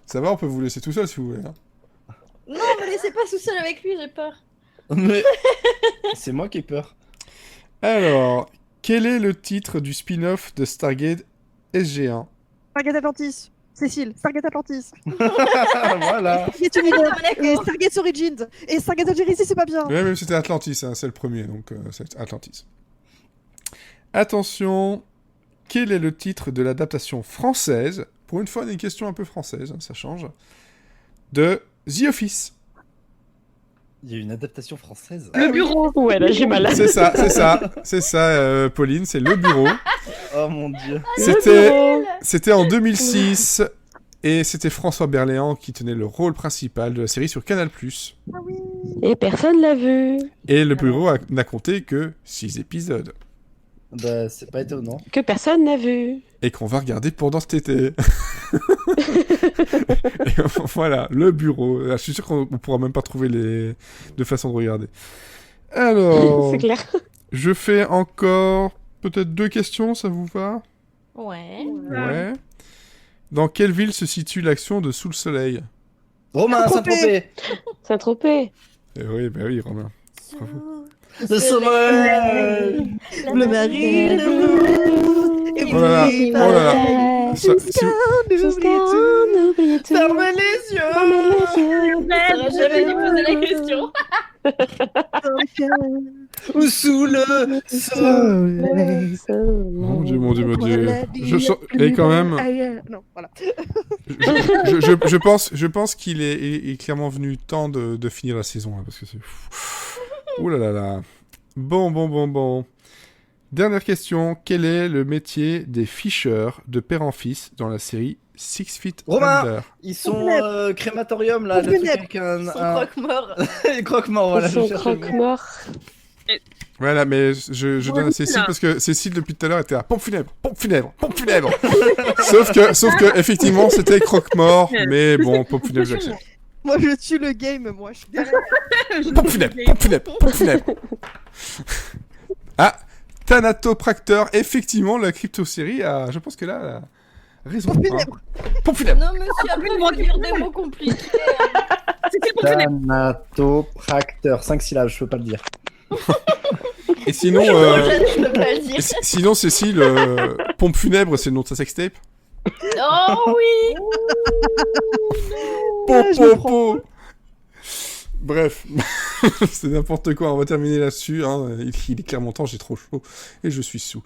Ça va, on peut vous laisser tout seul si vous voulez. Hein. Non, me laissez pas tout seul avec lui, j'ai peur. Mais c'est moi qui ai peur. Alors, quel est le titre du spin-off de Stargate SG1 Stargate Atlantis. Cécile, Stargate Atlantis. Voilà. Stargate Universe. Ah, d'accord. Et Stargate Origins. Et Stargate Genesis, c'est pas bien. Ouais, même c'était Atlantis, hein, c'est le premier, donc c'est Atlantis. Attention, quel est le titre de l'adaptation française, pour une fois, on a une question un peu française, hein, ça change, de The Office. Il y a une adaptation française. Le bureau. Ouais, là, j'ai mal. C'est ça, Pauline, c'est Le Bureau. Oh mon dieu. C'était en 2006 et c'était François Berléand qui tenait le rôle principal de la série sur Canal+. Et personne l'a vu. Et Le Bureau n'a compté que 6 épisodes. Bah, c'est pas étonnant. Que personne n'a vu. Et qu'on va regarder pendant cet été. Et voilà, Le Bureau. Je suis sûr qu'on pourra même pas trouver les deux façons de regarder. Alors, C'est clair. je fais encore peut-être 2 questions, ça vous va? Ouais. Ouais. Dans quelle ville se situe l'action de Sous le Soleil? Romain, Saint-Tropez. Saint-Tropez. Eh oui, bah oui, Romain. Le soleil. Le mari, et Oh là là, oui, oh là là. Ça- si- J'oublie tout. Fermez les yeux. T'aurais jamais dû poser la question. Ou sous le soleil. Mon Dieu, mon Dieu, mon Dieu. Je sens... Et quand même, Non, voilà. je pense qu'il est clairement venu temps de finir la saison, hein, parce que c'est... Ouh là là là. Bon. Dernière question. Quel est le métier des Fisher de père en fils dans la série Six Feet Romain. Under? Ils sont crématorium là, le truc avec Son croque-mort. croque-mort, voilà. Ils sont je cherchais le mot. croque-morts. Voilà, mais je donne à Cécile là. parce que Cécile depuis tout à l'heure était à pompe funèbre. sauf que effectivement c'était croque-mort, mais bon, pompe funèbre j'accepte. Moi, je tue le game, moi. Je suis derrière. Pompe funèbre. Ah, Thanatopracteur, effectivement, la crypto-série a, je pense que là, elle a raison. Pompe hein. funèbre. Pompe funèbre. Non, monsieur, après, il faut dire des mots compliqués. C'était pour finir. Thanatopracteur, 5 syllabes, je peux pas le dire. Et sinon, Je peux pas le dire. sinon Cécile, pompe funèbre, c'est le nom de sa sextape. Oh oui. Po. Bref, c'est n'importe quoi, on va terminer là-dessus. Hein. Il est clairement temps, j'ai trop chaud et je suis sous.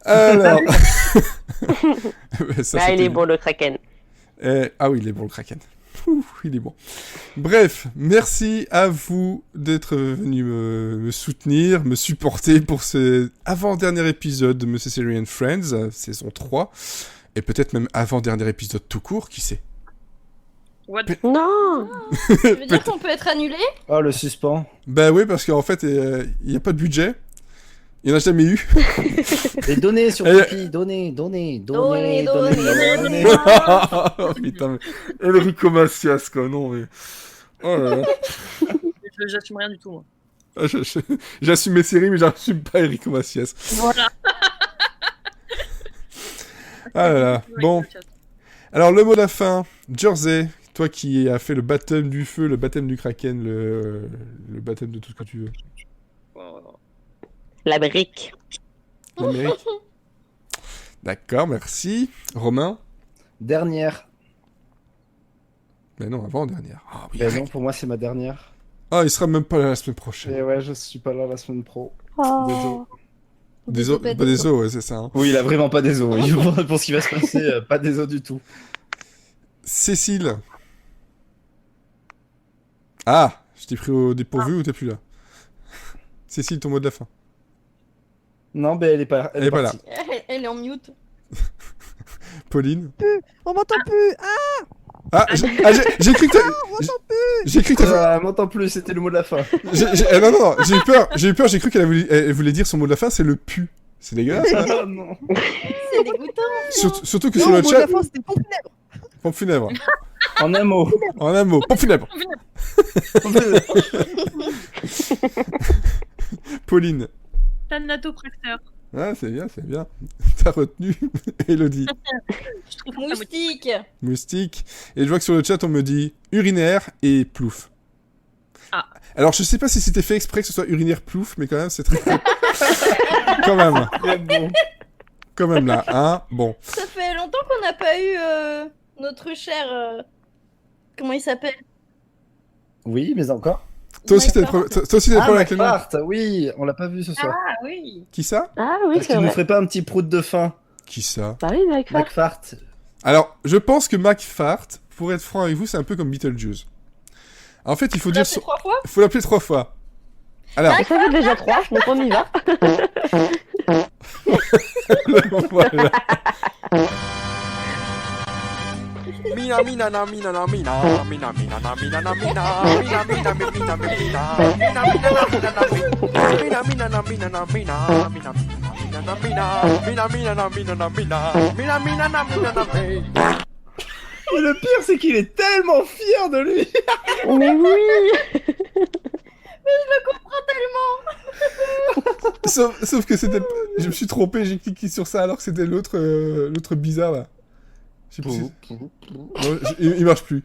Alors... Ça, Ah, il c'était- est bon, le Kraken. Ah oui, il est bon le Kraken. Ouh, il est bon. Bref, merci à vous d'être venus me soutenir, me supporter pour ce avant-dernier épisode de Monsieur Series and Friends, saison 3. Et peut-être même avant-dernier épisode tout court, qui sait. What? Non. Ça veut dire qu'on peut être annulé? Oh, le suspens. Bah oui, parce qu'en fait, il n'y a pas de budget. Il n'y en a jamais eu. Et donnez sur Et- Tipeee, donnez. Donnez. Oh, putain, mais... Enrico Macias, quoi, non, mais... Oh là là. J'assume rien du tout, moi. Ah, j'assume mes séries, mais j'assume pas Enrico Macias. Voilà. Ah là là. Bon, alors le mot de la fin, Jersey, toi qui as fait le baptême du feu, le baptême du Kraken, le baptême de tout ce que tu veux. La brique. L'Amérique. D'accord, merci. Romain? Dernière. Mais non, avant-dernière. Ah oui. Ben non, pour moi, c'est ma dernière. Ah, il sera même pas là la semaine prochaine. Et ouais, je suis pas là la semaine pro. Des os, pas des os, ouais, c'est ça. Hein. Oui, il a vraiment pas des os. Oui. Pour ce qui va se passer, pas des os du tout. Cécile. Ah, je t'ai pris au dépourvu ou t'es plus là? Cécile, ton mot de la fin. Non, ben elle est pas, Elle est pas là. partie. Elle est en mute. Pauline. On m'entend plus. Ah, j'ai cru que t'as... J'ai cru que t'as... Elle m'entend plus, c'était le mot de la fin. Non, j'ai eu peur, j'ai cru elle voulait dire son mot de la fin, c'est le pu. C'est dégueulasse, hein. Oh non. C'est dégoûtant. Surtout que Non, sur le le mot de la chat... fin, c'était pompe funèbre. Pompe funèbre. En un mot. En un mot, pompe funèbre. Pauline. Thanatopracteur. Ah, c'est bien. T'as retenu Elodie. Je trouve que ça Moustique. Moustique. Et je vois que sur le chat, on me dit urinaire et plouf. Ah. Alors, je sais pas si c'était fait exprès que ce soit urinaire plouf, mais quand même, c'est très... quand même. Très bon. Quand même, là, hein. Bon. Ça fait longtemps qu'on n'a pas eu notre cher... comment il s'appelle? Oui, mais encore. Toi aussi, t'as des Mike problèmes toi aussi, t'as des problèmes avec le nom. Fart, oui, on l'a pas vu ce soir. Ah oui. Qui ça? Ah oui, Est-ce c'est qu'il nous vrai. ferait pas un petit prout de fin? Qui ça? Bah oui, Mike Fart. McFart. Alors, je pense que McFart, pour être franc avec vous, c'est un peu comme Beetlejuice. En fait, il faut Tu dire... l'as fait 3 fois? faut l'appeler 3 fois. Alors, Ça fait déjà 3, donc on y va. voilà. Mina mina na mina na mina mina mina na mina na mina mina mina mina mina mina mina mina na mina na mina mina mina na mina mina na mina na mina mina mina na mina na mina. Et le pire, c'est qu'il est tellement fier de lui. Mais oui. Sauf que c'était... Je me suis trompé, j'ai cliqué sur ça alors que c'était l'autre bizarre, là. Je sais plus si- Non, il marche plus.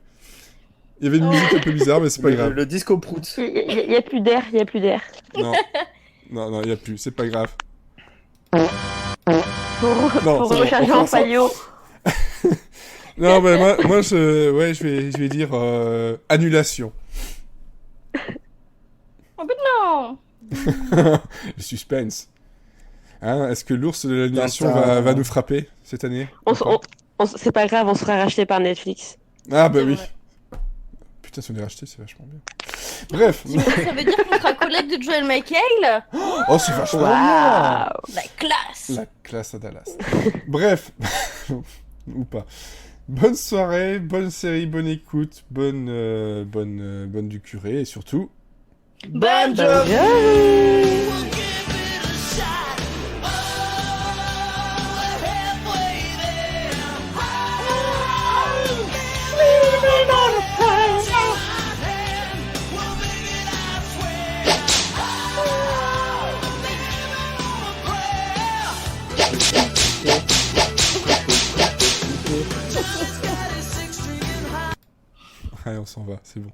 Il y avait une musique un peu bizarre, mais c'est pas grave. Le disco prout. Il y a plus d'air, il y a plus d'air. Non. Non, il y a plus, c'est pas grave. Faut c'est bon, recharger on en fait ça. palio. Non, mais moi je vais dire annulation. Oh, mais non! Le suspense. Hein, est-ce que l'ours de l'annulation Tintin. va nous frapper cette année? C'est pas grave, on sera racheté par Netflix. Ah bah C'est oui. vrai. Putain, si on est racheté, c'est vachement bien. Bref. Ça veut dire qu'on sera collègue de Joel Michael? Oh, c'est vachement bien. Waouh. La classe! La classe à Dallas. Bref. Ou pas. Bonne soirée, bonne série, bonne écoute, bonne du curé et surtout... Bonne Bonne job. Allez, on s'en va, c'est bon.